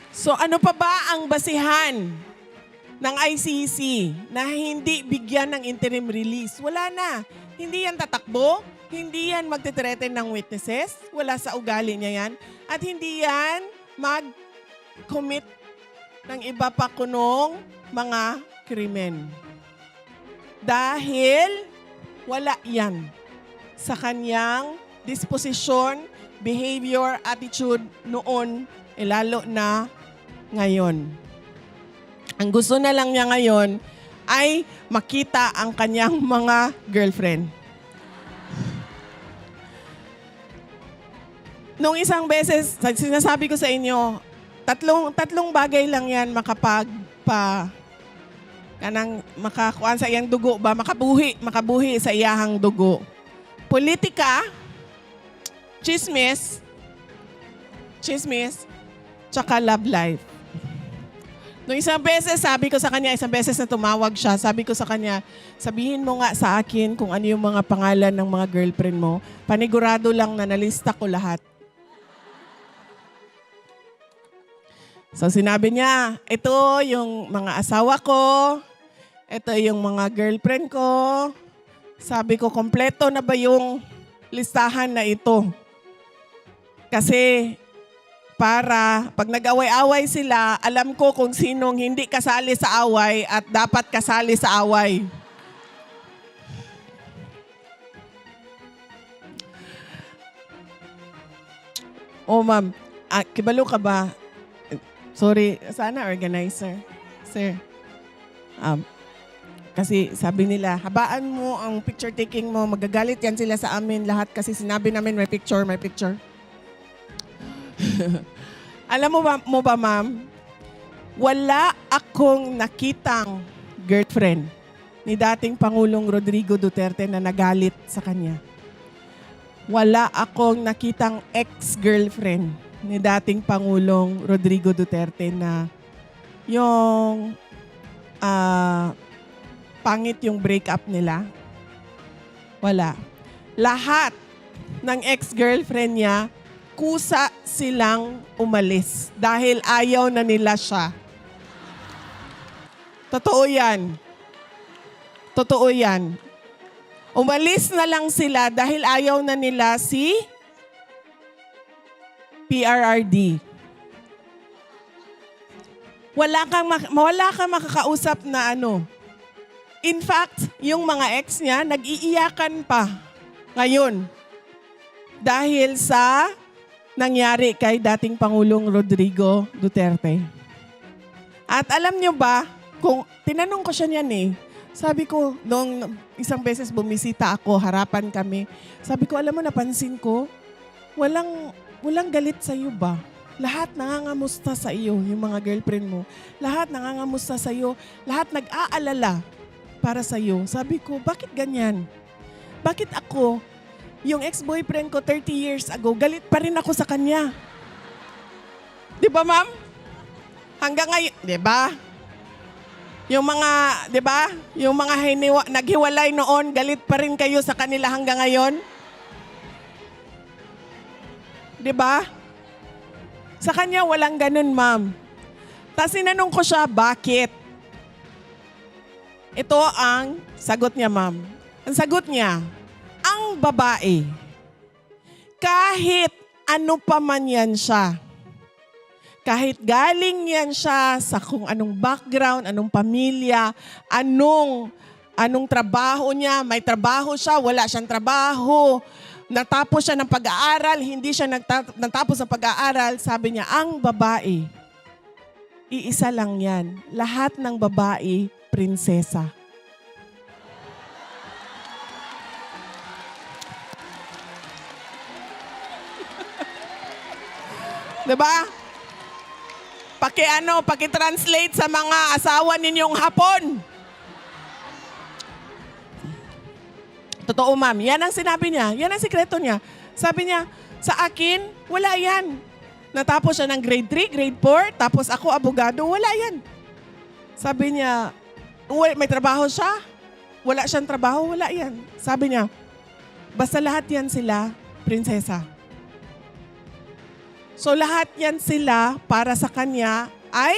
So ano pa ba ang basihan ng ICC na hindi bigyan ng interim release? Wala na. Hindi yan tatakbo, hindi yan magtitreten ng witnesses, wala sa ugali niya yan, at hindi yan mag-commit ng iba pa kunong mga krimen. Dahil wala yan sa kanyang disposisyon, behavior, attitude noon, lalo na ngayon. Ang gusto na lang niya ngayon ay makita ang kanyang mga girlfriend. Nung isang beses, sinasabi ko sa inyo, tatlong bagay lang yan makakuan sa iyang dugo ba, makabuhi sa iyahang dugo. Politika, chismis, tsaka love life. Nung isang beses, sabi ko sa kanya, isang beses na tumawag siya, sabi ko sa kanya, sabihin mo nga sa akin kung ano yung mga pangalan ng mga girlfriend mo. Panigurado lang na nalista ko lahat. So sinabi niya, ito yung mga asawa ko, ito yung mga girlfriend ko. Sabi ko, kompleto na ba yung listahan na ito? Kasi para pag nag-away-away sila, alam ko kung sinong hindi kasali sa away at dapat kasali sa away. Oh, ma'am. Kibalo ka ba? Sorry, sana organizer. Sir. Kasi sabi nila, habaan mo ang picture taking mo, magagalit yan sila sa amin lahat kasi sinabi namin may picture. Alam mo ba, ma'am? Wala akong nakitang girlfriend ni dating Pangulong Rodrigo Duterte na nagalit sa kanya. Wala akong nakitang ex-girlfriend ni dating Pangulong Rodrigo Duterte na yung pangit yung breakup nila. Wala. Lahat ng ex-girlfriend niya, kusa silang umalis dahil ayaw na nila siya. Totoo yan. Totoo yan. Umalis na lang sila dahil ayaw na nila si PRRD. Wala kang makakausap na ano. In fact, yung mga ex niya, nag-iiyakan pa ngayon dahil sa nangyari kay dating Pangulong Rodrigo Duterte. At alam nyo ba, kung tinanong ko siya niyan sabi ko, nung isang beses bumisita ako, harapan kami, sabi ko, alam mo, napansin ko, walang galit sa iyo ba? Lahat nangangamusta sa iyo, yung mga girlfriend mo. Lahat nangangamusta sa iyo, lahat nag-aalala para sa iyo. Sabi ko, bakit ganyan? Bakit ako, yung ex-boyfriend ko 30 years ago, galit pa rin ako sa kanya. Di ba, ma'am? Hanggang ngayon, di ba? Yung mga, di ba? Yung mga naghiwalay noon, galit pa rin kayo sa kanila hanggang ngayon. Di ba? Sa kanya, walang ganun, ma'am. Tapos sinanong ko siya, bakit? Ito ang sagot niya, ma'am. Ang sagot niya, ang babae, kahit ano pa man yan siya, kahit galing yan siya sa kung anong background, anong pamilya, anong trabaho niya, may trabaho siya, wala siyang trabaho, natapos siya ng pag-aaral, hindi siya natapos ng pag-aaral, sabi niya, ang babae, iisa lang yan. Lahat ng babae, prinsesa. Diba? Paki-translate sa mga asawa ninyong Hapon. Totoo, ma'am. Yan ang sinabi niya. Yan ang sikreto niya. Sabi niya, sa akin, wala yan. Natapos siya ng grade 3, grade 4, tapos ako abogado, wala yan. Sabi niya, may trabaho siya, wala siyang trabaho, wala yan. Sabi niya, basta lahat yan sila, prinsesa. So lahat yan sila para sa kanya ay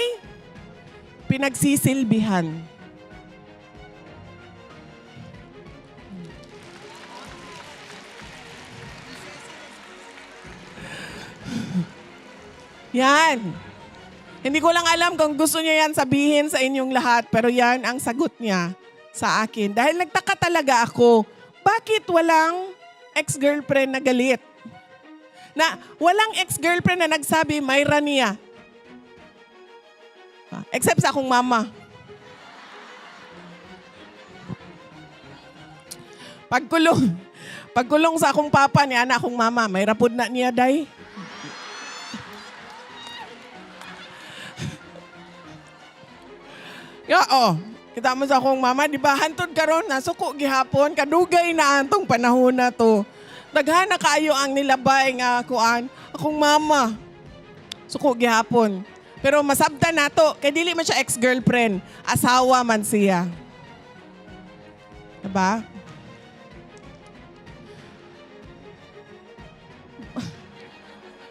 pinagsisilbihan. Yan. Hindi ko lang alam kung gusto niya yan sabihin sa inyong lahat, pero yan ang sagot niya sa akin. Dahil nagtaka talaga ako, bakit walang ex-girlfriend na galit? Na walang ex-girlfriend na nagsabi, may raniya. Except sa akong mama. Pagkulong sa akong papa ni anak akong mama, may rapod na niya, day. Kita mo sa akong mama, di ba, hantod karon na suko gihapon, kadugay na antong panahon na to. Naghana kaayo ang nilabay nga kuan, akong mama. Suko gihapon. Pero masabtan nato, kay dili man siya ex-girlfriend, asawa man siya. Diba?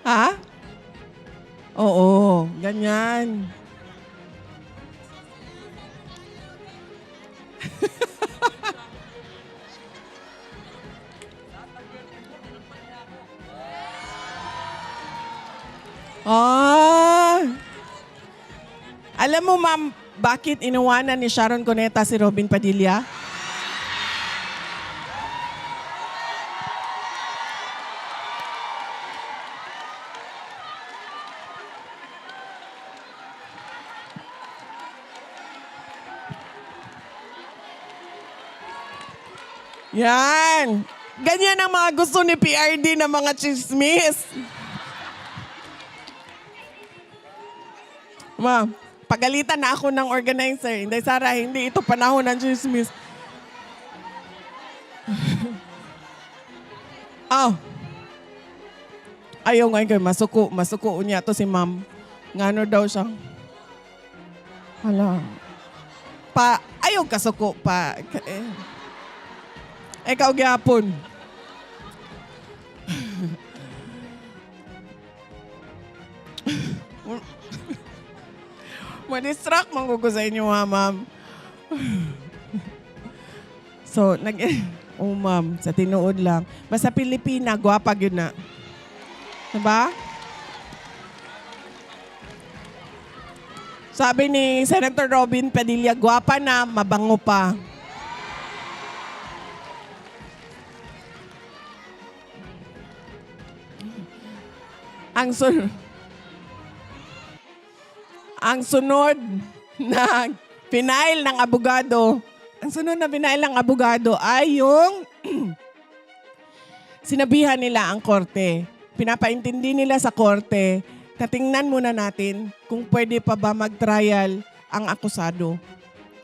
Ha? Oo, ganyan. Alam mo, ma'am, bakit inuwanan ni Sharon Cuneta si Robin Padilla? Yan. Ganyan ang mga gusto ni PRD na mga chismis. Ma'am, pagalitan na ako ng organizer. Hindi, Sarah, hindi ito panahon ng chismis. Ayaw nga kayo, masuko niya to si ma'am. Ngano daw siya? Hala. Ayaw kasuko pa. Ikaw gyapon. Ma-distract man ko sa inyo, ha, ma'am. So, ma'am, sa tinuod lang. Basta Pilipina, gwapa yun na. Diba? Sabi ni Senator Robin Padilla, gwapa na, mabango pa. Ang sunod na pinail ng abogado, ay yung sinabihan nila ang korte. Pinapaintindi nila sa korte na tingnan muna natin kung pwede pa ba mag-trial ang akusado.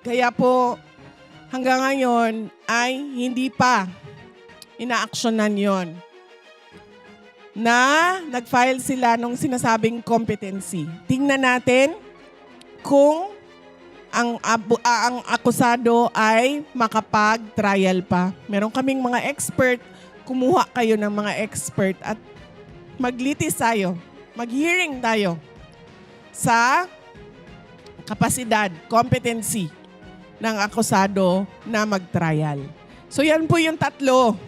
Kaya po, hanggang ngayon ay hindi pa inaaksyonan yon na nag-file sila nung sinasabing competency. Tingnan natin kung ang akusado ay makapag-trial pa. Meron kaming mga expert, kumuha kayo ng mga expert at maglitis tayo, mag-hearing tayo sa kapasidad, competency ng akusado na mag-trial. So yan po yung tatlo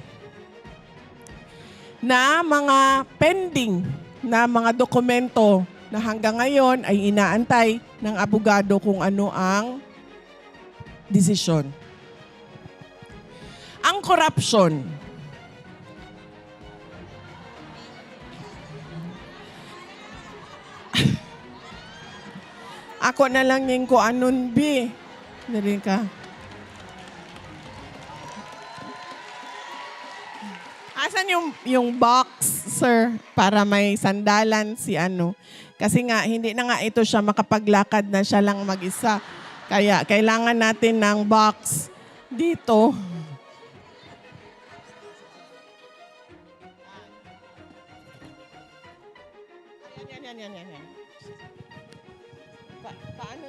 na mga pending na mga dokumento na hanggang ngayon ay inaantay ng abogado kung ano ang desisyon. Ang corruption. Ako na lang yung ko anon bi. Dali ka. Asan yung box, sir, para may sandalan si ano? Kasi nga, hindi na nga ito siya makapaglakad na siya lang mag-isa. Kaya kailangan natin ng box dito. Yan. Paano,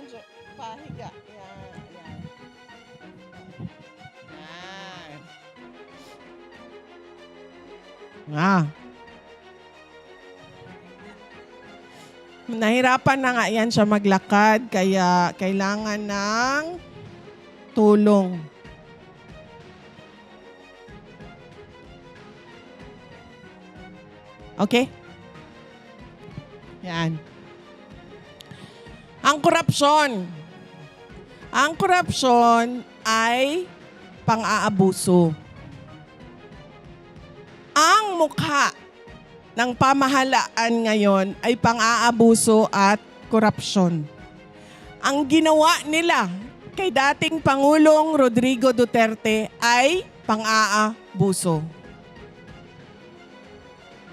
pahiga? Yan. Ah. Nahirapan na nga yan siya maglakad, kaya kailangan ng tulong. Okay? Yan. Ang korupsyon. Ang korupsyon ay pang-aabuso. Ang mukha ng pamahalaan ngayon ay pang-aabuso at korupsyon. Ang ginawa nila kay dating Pangulong Rodrigo Duterte ay pang-aabuso.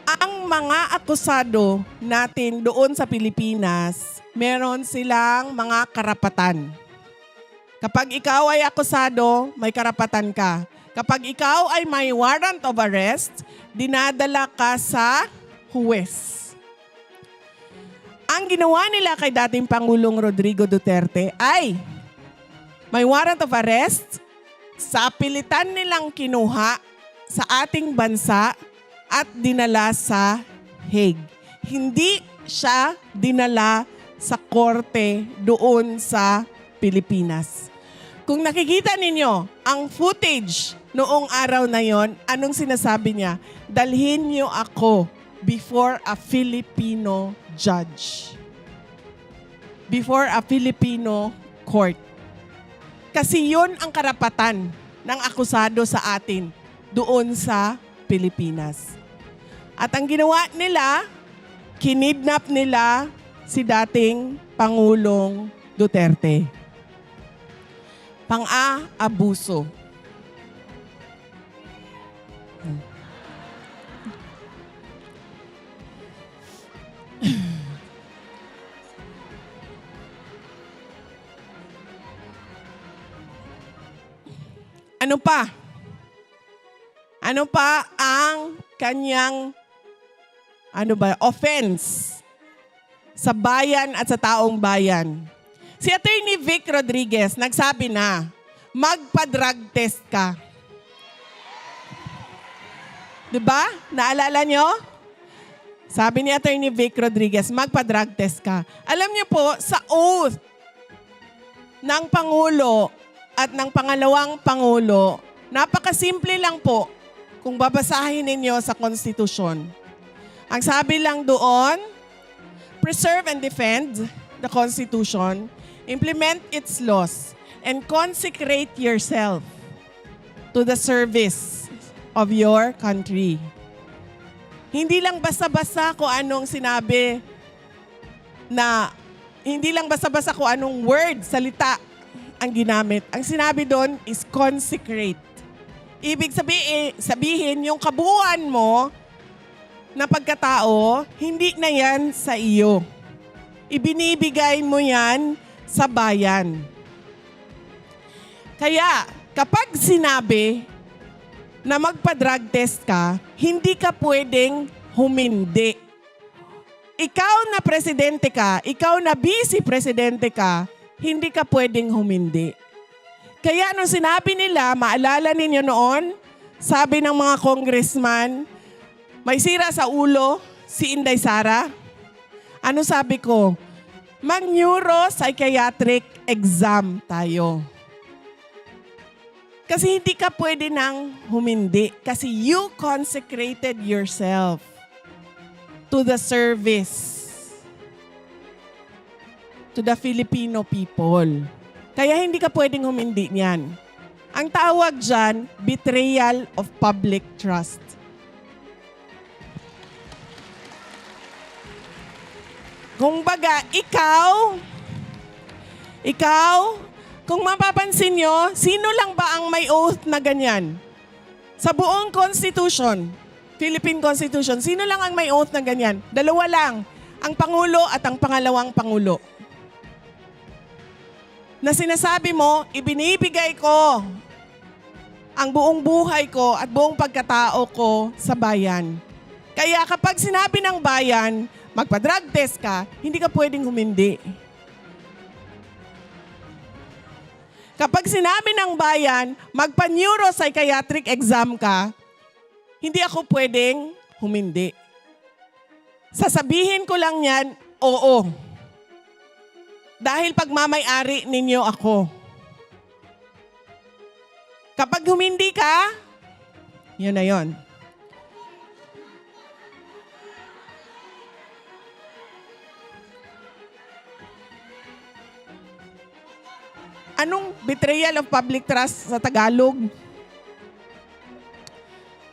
Ang mga akusado natin doon sa Pilipinas, meron silang mga karapatan. Kapag ikaw ay akusado, may karapatan ka. Kapag ikaw ay may warrant of arrest, dinadala ka sa huwes. Ang ginawa nila kay dating Pangulong Rodrigo Duterte ay may warrant of arrest, sa pilitan nilang kinuha sa ating bansa at dinala sa Hague. Hindi siya dinala sa korte doon sa Pilipinas. Kung nakikita ninyo ang footage noong araw na yon, anong sinasabi niya? Dalhin niyo ako before a Filipino judge. Before a Filipino court. Kasi yun ang karapatan ng akusado sa atin doon sa Pilipinas. At ang ginawa nila, kinidnap nila si dating Pangulong Duterte. Pang-aabuso. Ano pa? Ano pa ang kanyang offense sa bayan at sa taong bayan? Si Attorney Vic Rodriguez nagsabi na, magpa-drug test ka. Diba? Naalala nyo? Sabi ni Attorney Vic Rodriguez, magpa-drug test ka. Alam niyo po, sa oath ng Pangulo at ng pangalawang Pangulo, napakasimple lang po kung babasahin ninyo sa Konstitusyon. Ang sabi lang doon, preserve and defend the Constitution, implement its laws, and consecrate yourself to the service of your country. Hindi lang basta-basta kung anong sinabi na, hindi lang basta-basta kung anong word, salita ang ginamit. Ang sinabi doon is consecrate. Ibig sabihin, yung kabuuan mo na pagkatao, hindi na yan sa iyo. Ibinibigay mo yan sa bayan. Kaya, kapag sinabi na magpa-drug test ka, hindi ka pwedeng humindi. Ikaw na presidente ka, ikaw na vice-presidente ka, hindi ka pwedeng humindi. Kaya nung sinabi nila, maalala ninyo noon, sabi ng mga congressman, may sira sa ulo si Inday Sara. Ano sabi ko? Mag-neuropsychiatric exam tayo. Kasi hindi ka pwede nang humindi. Kasi you consecrated yourself to the service to the Filipino people. Kaya hindi ka pwedeng humindi niyan. Ang tawag dyan, betrayal of public trust. Kung baga, ikaw, kung mapapansin nyo, sino lang ba ang may oath na ganyan? Sa buong Constitution, Philippine Constitution, sino lang ang may oath na ganyan? Dalawa lang, ang Pangulo at ang pangalawang Pangulo. Na sinasabi mo, ibinibigay ko ang buong buhay ko at buong pagkatao ko sa bayan. Kaya kapag sinabi ng bayan, magpa-drug test ka, hindi ka pwedeng humindi. Kapag sinabi ng bayan, magpa-neuropsychiatric exam ka, hindi ako pwedeng humindi. Sasabihin ko lang yan, oo. Dahil pagmamay-ari ninyo ako. Kapag humindi ka, yun na yun. Anong betrayal of public trust sa Tagalog?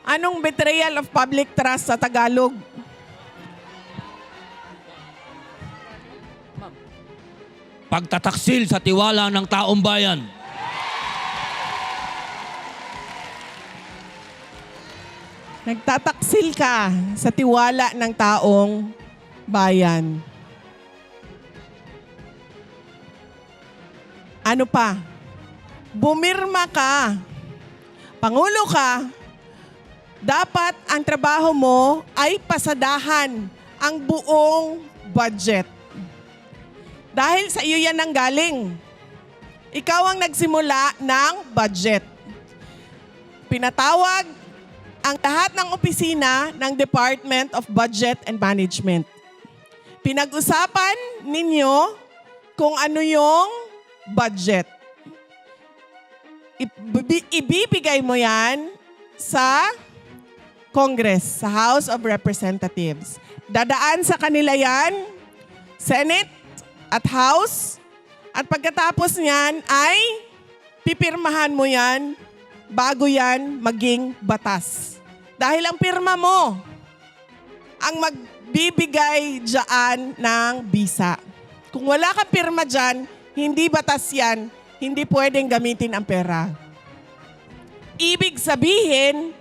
Anong betrayal of public trust sa Tagalog? Pagtataksil sa tiwala ng taong bayan. Nagtataksil ka sa tiwala ng taong bayan. Ano pa? Bumirma ka. Pangulo ka. Dapat ang trabaho mo ay pasadahan ang buong budget. Dahil sa iyo yan ang galing. Ikaw ang nagsimula ng budget. Pinatawag ang lahat ng opisina ng Department of Budget and Management. Pinag-usapan ninyo kung ano yung budget. Ibibigay mo yan sa Congress, sa House of Representatives. Dadaan sa kanila yan, Senate at House. At pagkatapos niyan ay pipirmahan mo yan bago yan maging batas. Dahil ang pirma mo ang magbibigay dyan ng bisa. Kung wala kang pirma dyan, hindi batas yan, hindi pwedeng gamitin ang pera. Ibig sabihin,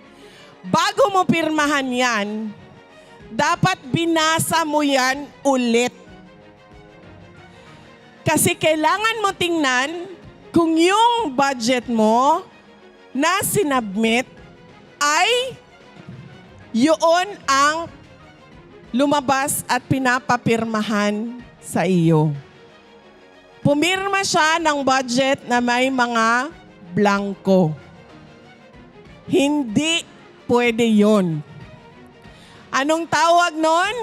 bago mo pirmahan yan, dapat binasa mo yan ulit. Kasi kailangan mo tingnan kung yung budget mo na sinubmit ay yun ang lumabas at pinapapirmahan sa iyo. Pumirma siya ng budget na may mga blanco. Hindi pwede yun. Anong tawag nun?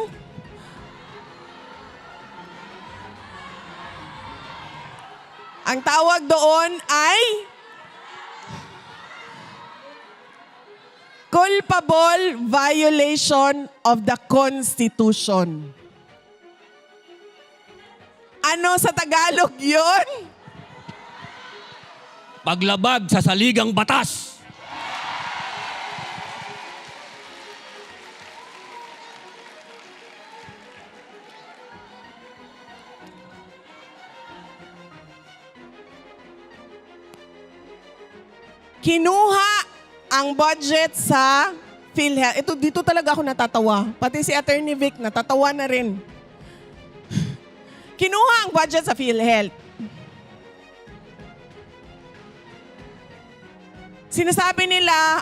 Ang tawag doon ay culpable violation of the Constitution. Ano sa Tagalog yun? Paglabag sa saligang batas. Kinuha ang budget sa PhilHealth. Dito talaga ako natatawa. Pati si Attorney Vic natatawa na rin. Kinuha ang budget sa PhilHealth. Sinasabi nila,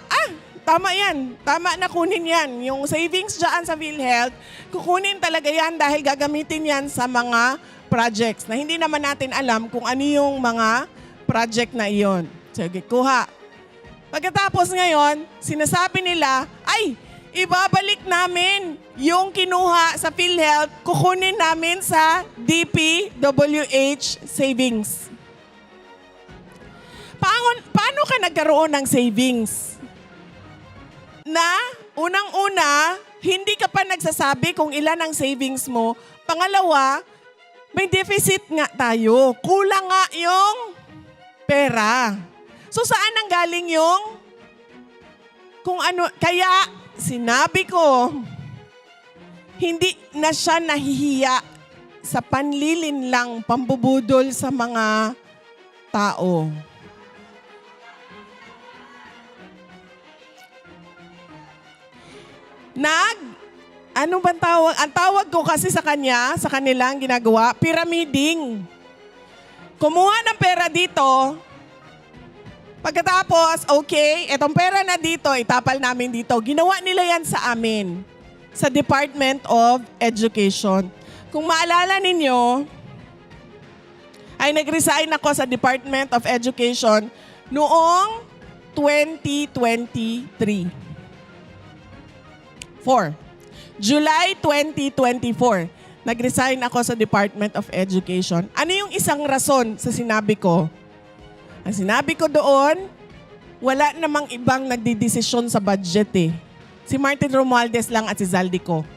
tama yan. Tama na kunin yan. Yung savings dyan sa PhilHealth, kukunin talaga yan dahil gagamitin yan sa mga projects na hindi naman natin alam kung ano yung mga project na iyon. Sige, kuha. Pagkatapos ngayon, sinasabi nila, ibabalik namin yung kinuha sa PhilHealth, kukunin namin sa DPWH savings. Paano ka nagkaroon ng savings? Na unang-una, hindi ka pa nagsasabi kung ilan ang savings mo. Pangalawa, may deficit nga tayo. Kulang nga yung pera. So saan ang galing yung kung ano? Kaya sinabi ko, hindi na siya nahihiya sa panlilinlang pambubudol sa mga tao. Ano bang tawag? Ang tawag ko kasi sa kanya, sa kanilang ginagawa, pyramiding. Kumuha ng pera dito, pagkatapos, okay, etong pera na dito, itapal namin dito. Ginawa nila yan sa amin, sa Department of Education. Kung maalala ninyo, ay nag-resign ako sa Department of Education noong 2023. July 2024, nag-resign ako sa Department of Education. Ano yung isang rason sa sinabi ko? Ang sinabi ko doon, wala namang ibang nagdidesisyon sa budget eh. Si Martin Romualdez lang at si Zaldico.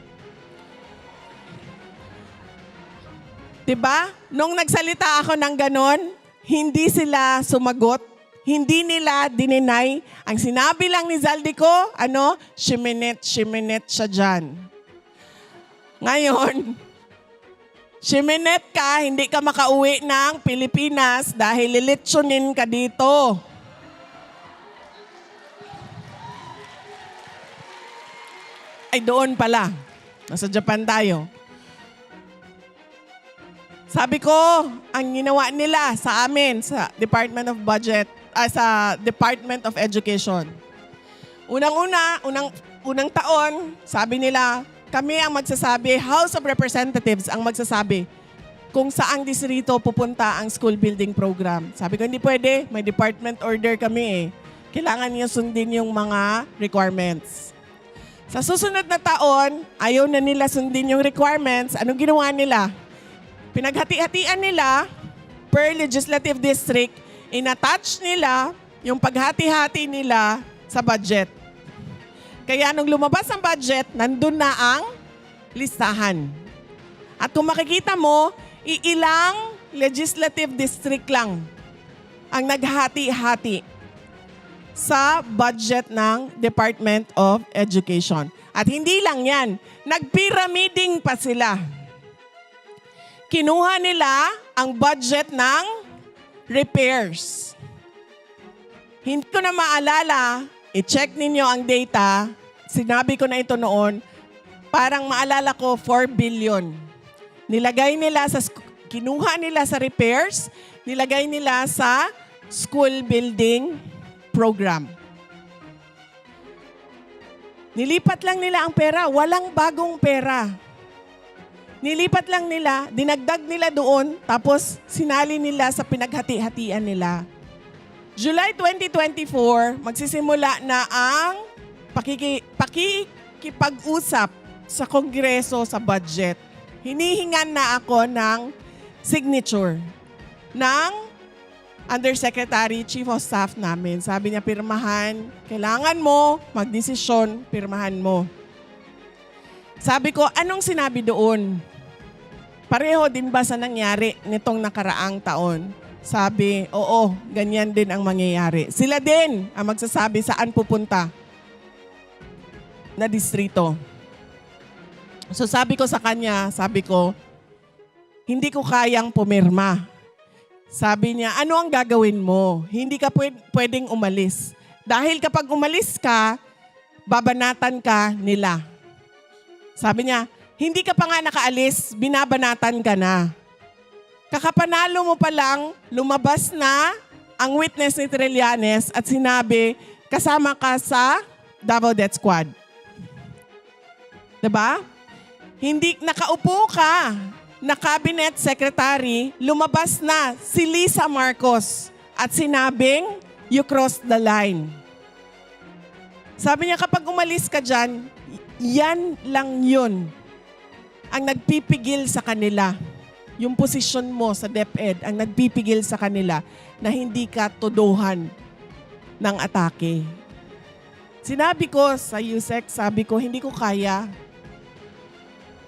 Diba? Nung nagsalita ako ng ganon, hindi sila sumagot. Hindi nila dininay. Ang sinabi lang ni Zaldico, Shiminit siya dyan. Ngayon, Shiminit ka, hindi ka makauwi ng Pilipinas dahil lilitsunin ka dito. Ay, doon pala. Nasa Japan tayo. Sabi ko, ang ginawa nila sa amin, sa Department of Budget, sa Department of Education. Unang taon, sabi nila, kami ang magsasabi, House of Representatives ang magsasabi kung saang distrito pupunta ang school building program. Sabi ko, hindi pwede, may department order kami eh. Kailangan niyo sundin yung mga requirements. Sa susunod na taon, ayaw na nila sundin yung requirements. Anong ginawa nila? Pinaghati-hatian nila per legislative district, inattach nila yung paghati-hati nila sa budget. Kaya nung lumabas ang budget, nandun na ang listahan. At kung makikita mo, iilang legislative district lang ang naghati-hati sa budget ng Department of Education. At hindi lang yan, nagpiramiding pa sila. Kinuha nila ang budget ng repairs. Hindi ko na maalala, i-check ninyo ang data, sinabi ko na ito noon, parang maalala ko 4 billion. Kinuha nila sa repairs, nilagay nila sa school building program. Nilipat lang nila ang pera, walang bagong pera. Nilipat lang nila, dinagdag nila doon, tapos sinali nila sa pinaghati-hatian nila. July 2024, magsisimula na ang pakikipag-usap sa Kongreso sa budget. Hinihingan na ako ng signature ng Undersecretary, Chief of Staff namin. Sabi niya, pirmahan, kailangan mo magdesisyon, pirmahan mo. Sabi ko, anong sinabi doon? Pareho din ba sa nangyari nitong nakaraang taon? Sabi, oo, ganyan din ang mangyayari. Sila din ang magsasabi saan pupunta na distrito. So sabi ko sa kanya, hindi ko kayang pumirma. Sabi niya, ano ang gagawin mo? Hindi ka pwedeng umalis. Dahil kapag umalis ka, babanatan ka nila. Sabi niya, hindi ka pa nga nakaalis, binabanatan ka na. Kakapanalo mo pa lang, lumabas na ang witness ni Trillanes at sinabi, kasama ka sa Davao Death Squad. Diba? Hindi, nakaupo ka na cabinet secretary, lumabas na si Lisa Marcos at sinabing, you crossed the line. Sabi niya, kapag umalis ka dyan, yan lang yun ang nagpipigil sa kanila. Yung posisyon mo sa DepEd ang nagpipigil sa kanila na hindi ka tuduhan ng atake. Sinabi ko sa USEC, sabi ko, hindi ko kaya.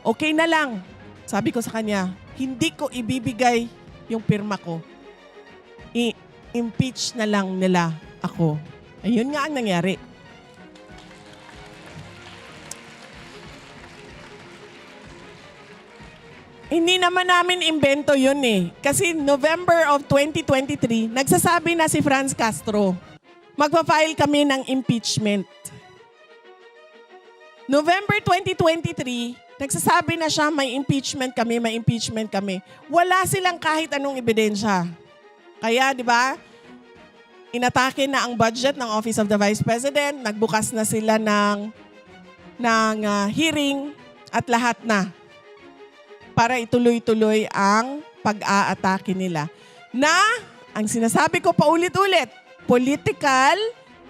Okay na lang. Sabi ko sa kanya, hindi ko ibibigay yung pirma ko. I-impeach na lang nila ako. Ayun nga ang nangyari. Hindi naman namin imbento yun eh. Kasi November of 2023, nagsasabi na si Franz Castro, magpa-file kami ng impeachment. November 2023, nagsasabi na siya, may impeachment kami. Wala silang kahit anong ebidensya. Kaya, di ba, inatake na ang budget ng Office of the Vice President, nagbukas na sila ng hearing at lahat na para ituloy-tuloy ang pag-aatake nila. Na, ang sinasabi ko paulit-ulit, political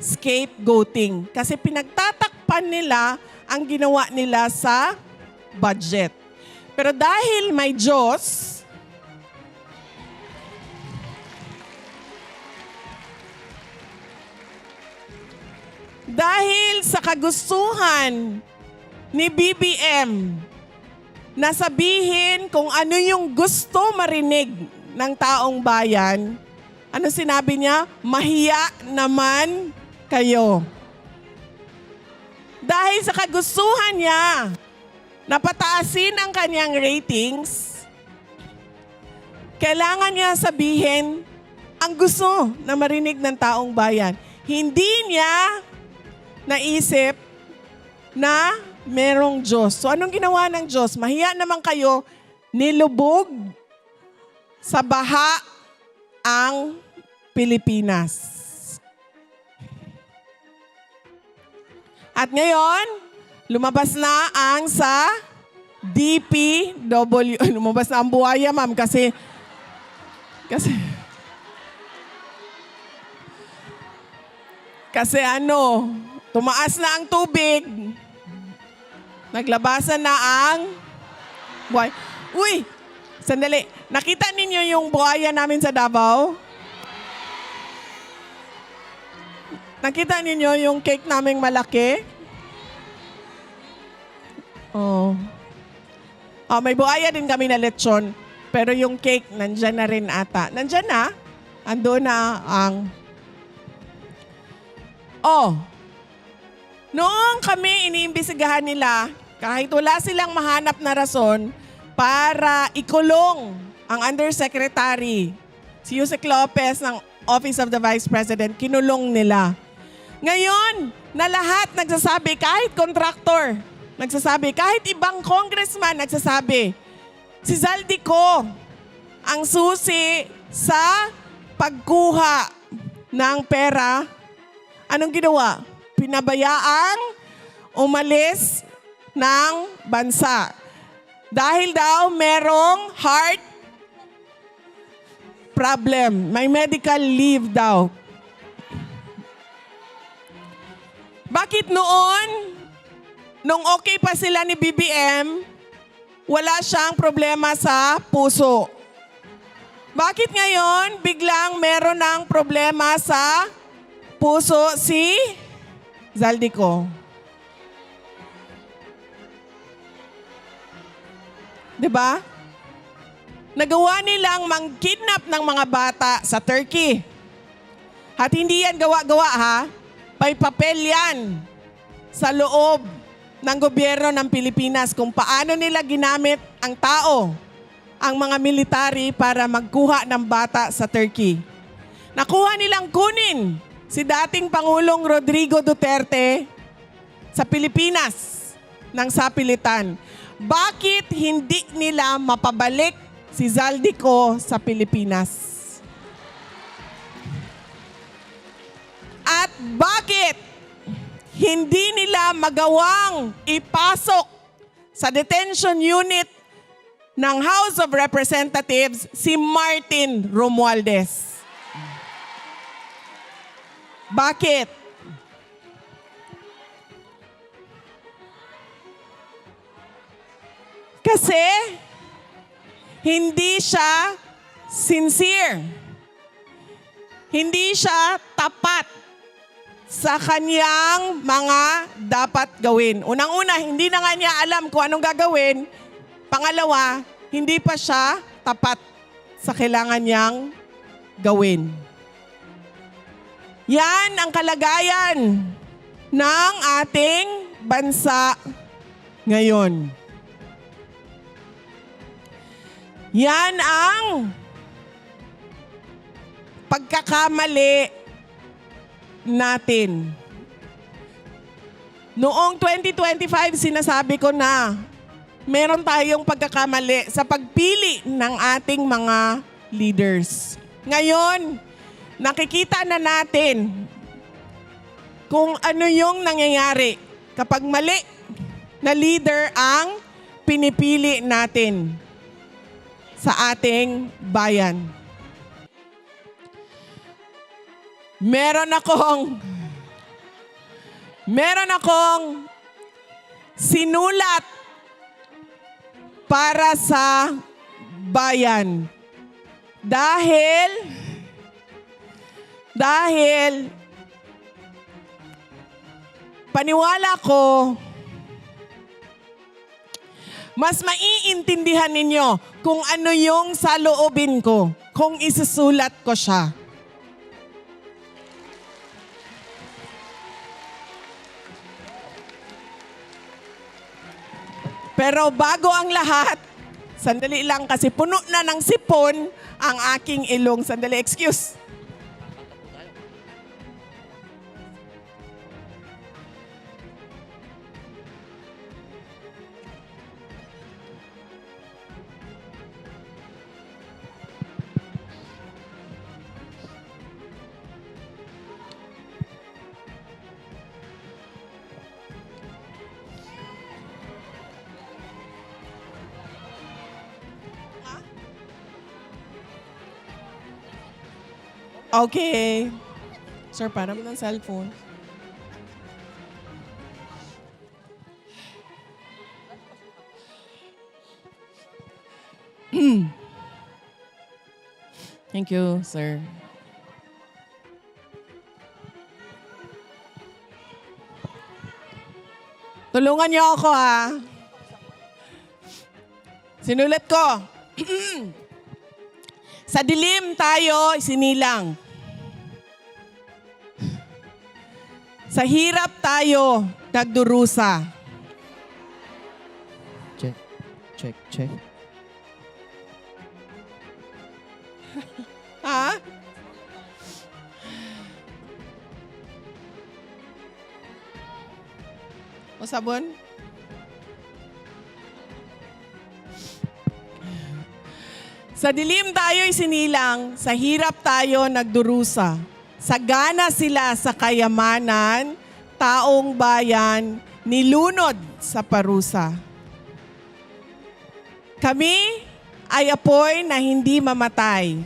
scapegoating. Kasi pinagtatakpan nila ang ginawa nila sa budget. Pero dahil may Diyos, dahil sa kagustuhan ni BBM na sabihin kung ano yung gusto marinig ng taong bayan, ano sinabi niya? Mahiya naman kayo. Dahil sa kagustuhan niya na pataasin ang kanyang ratings, kailangan niya sabihin ang gusto na marinig ng taong bayan. Hindi niya naisip na merong Diyos. So anong ginawa ng Diyos? Mahiya naman kayo, nilubog sa baha ang Pilipinas. At ngayon, lumabas na ang sa DPW. Lumabas na ang buhaya, ma'am, kasi tumaas na ang tubig. Naglabasan na ang buhay. Uy, sandali. Nakita ninyo yung buhaya namin sa Davao? Nakita ninyo yung cake naming malaki? Oh. May buhaya din kami na lechon. Pero yung cake, nandyan na rin ata. Nandyan na. Ando na ang... Noong kami iniimbestigahan nila, kahit wala silang mahanap na rason para ikulong ang Undersecretary, si Yusek Lopez ng Office of the Vice President, kinulong nila. Ngayon, na lahat nagsasabi, kahit contractor, nagsasabi, kahit ibang congressman nagsasabi, si Zaldico ang susi sa pagkuha ng pera. Anong ginawa? Pinabayaang umalis ng bansa. Dahil daw merong heart problem. May medical leave daw. Bakit nung okay pa sila ni BBM, wala siyang problema sa puso? Bakit ngayon biglang meron ng problema sa puso si Zaldico? Diba? Nagawa nilang mang-kidnap ng mga bata sa Turkey. At hindi yan gawa-gawa, ha? May papel yan sa loob ng gobyerno ng Pilipinas kung paano nila ginamit ang tao, ang mga military para magkuha ng bata sa Turkey. Nakuha nilang kunin si dating Pangulong Rodrigo Duterte sa Pilipinas ng sapilitan. Bakit hindi nila mapabalik si Zaldico sa Pilipinas? At bakit hindi nila magawang ipasok sa detention unit ng House of Representatives si Martin Romualdez? Bakit? Kasi hindi siya sincere. Hindi siya tapat sa kanyang mga dapat gawin. Unang-una, hindi na nga niya alam kung anong gagawin. Pangalawa, hindi pa siya tapat sa kailangan niyang gawin. Yan ang kalagayan ng ating bansa ngayon. Yan ang pagkakamali natin. Noong 2025, sinasabi ko na meron tayong pagkakamali sa pagpili ng ating mga leaders. Ngayon, nakikita na natin kung ano yung nangyayari kapag mali na leader ang pinipili natin sa ating bayan. Meron akong sinulat para sa bayan. Dahil paniwala ko, mas maiintindihan ninyo kung ano yung saloobin ko, kung isusulat ko siya. Pero bago ang lahat, sandali lang kasi puno na ng sipon ang aking ilong. Sandali, excuse. Okay. Sir, param ng cellphone. Thank you, sir. Tulungan niyo ako, ha? Sinulat ko. Sa dilim tayo isinilang. Sa hirap tayo nagdurusa. Check, check, check. Ha? O sabon? Sa dilim tayo isinilang, sa hirap tayo nagdurusa. Sagana sila sa kayamanan, taong bayan, nilunod sa parusa. Kami ay apoy na hindi mamatay.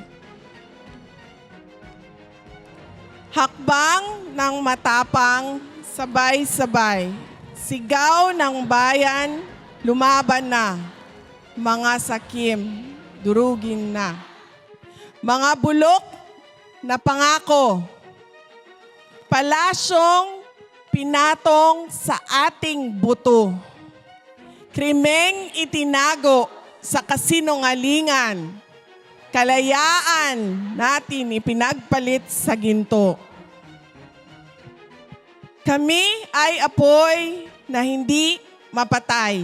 Hakbang ng matapang, sabay-sabay. Sigaw ng bayan, lumaban na. Mga sakim, durugin na. Mga bulok na pangako, palasyong pinatong sa ating buto. Krimeng itinago sa kasinungalingan. Kalayaan natin ipinagpalit sa ginto. Kami ay apoy na hindi mapatay.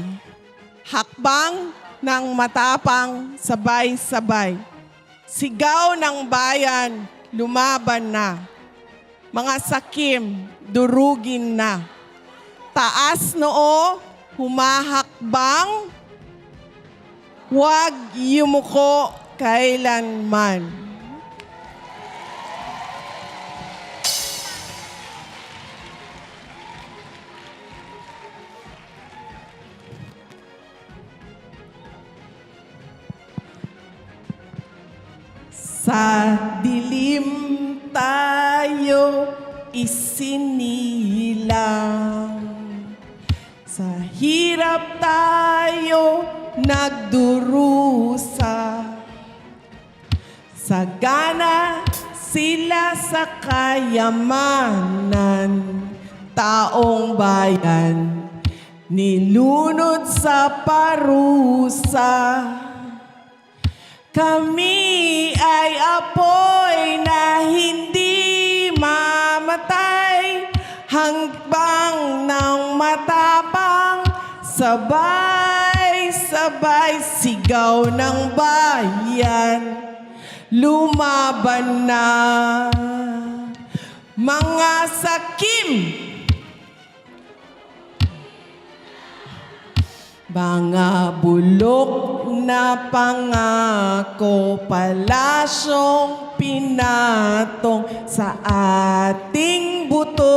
Hakbang ng matapang, sabay-sabay. Sigaw ng bayan, lumaban na. Mga sakim, durugin na. Taas noo, humahakbang. Huwag yumuko kailanman. Sa dilim tayo isinilang. Sa hirap tayo nagdurusa. Sagana sila sa kayamanan. Taong bayan nilunod sa parusa. Kami ay apoy na hindi mamatay, hangbang ng matapang, sabay-sabay sigaw ng bayan, lumaban na. Mga sakim, mga bulok na pangako, palasyong pinatong sa ating buto.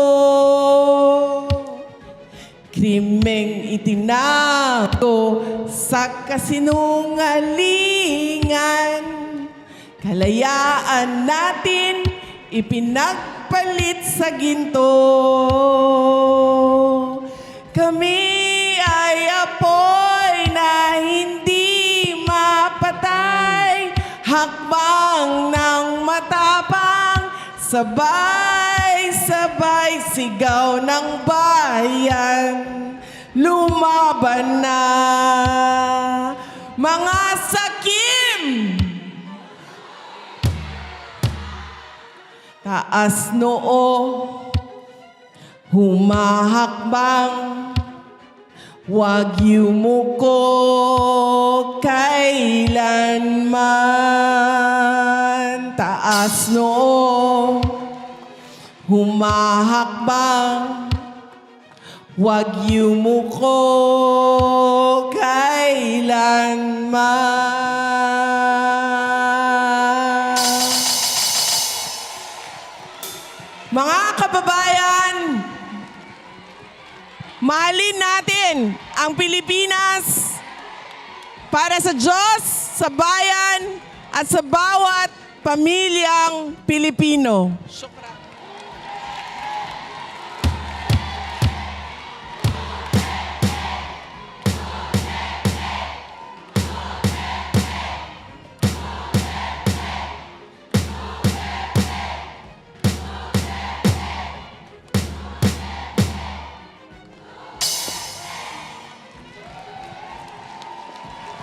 Krimeng itinago sa kasinungalingan. Kalayaan natin ipinagpalit sa ginto. Kami Sabay-sabay sigaw ng bayan, lumaban na mga sakim. Taas noo, humahakbang, wag yumuko kailanman. Taas noo, humahakbang, wag yumuko kailanman. Mga kababayan, mahalin natin ang Pilipinas para sa Diyos, sa bayan, at sa bawat pamilyang Pilipino.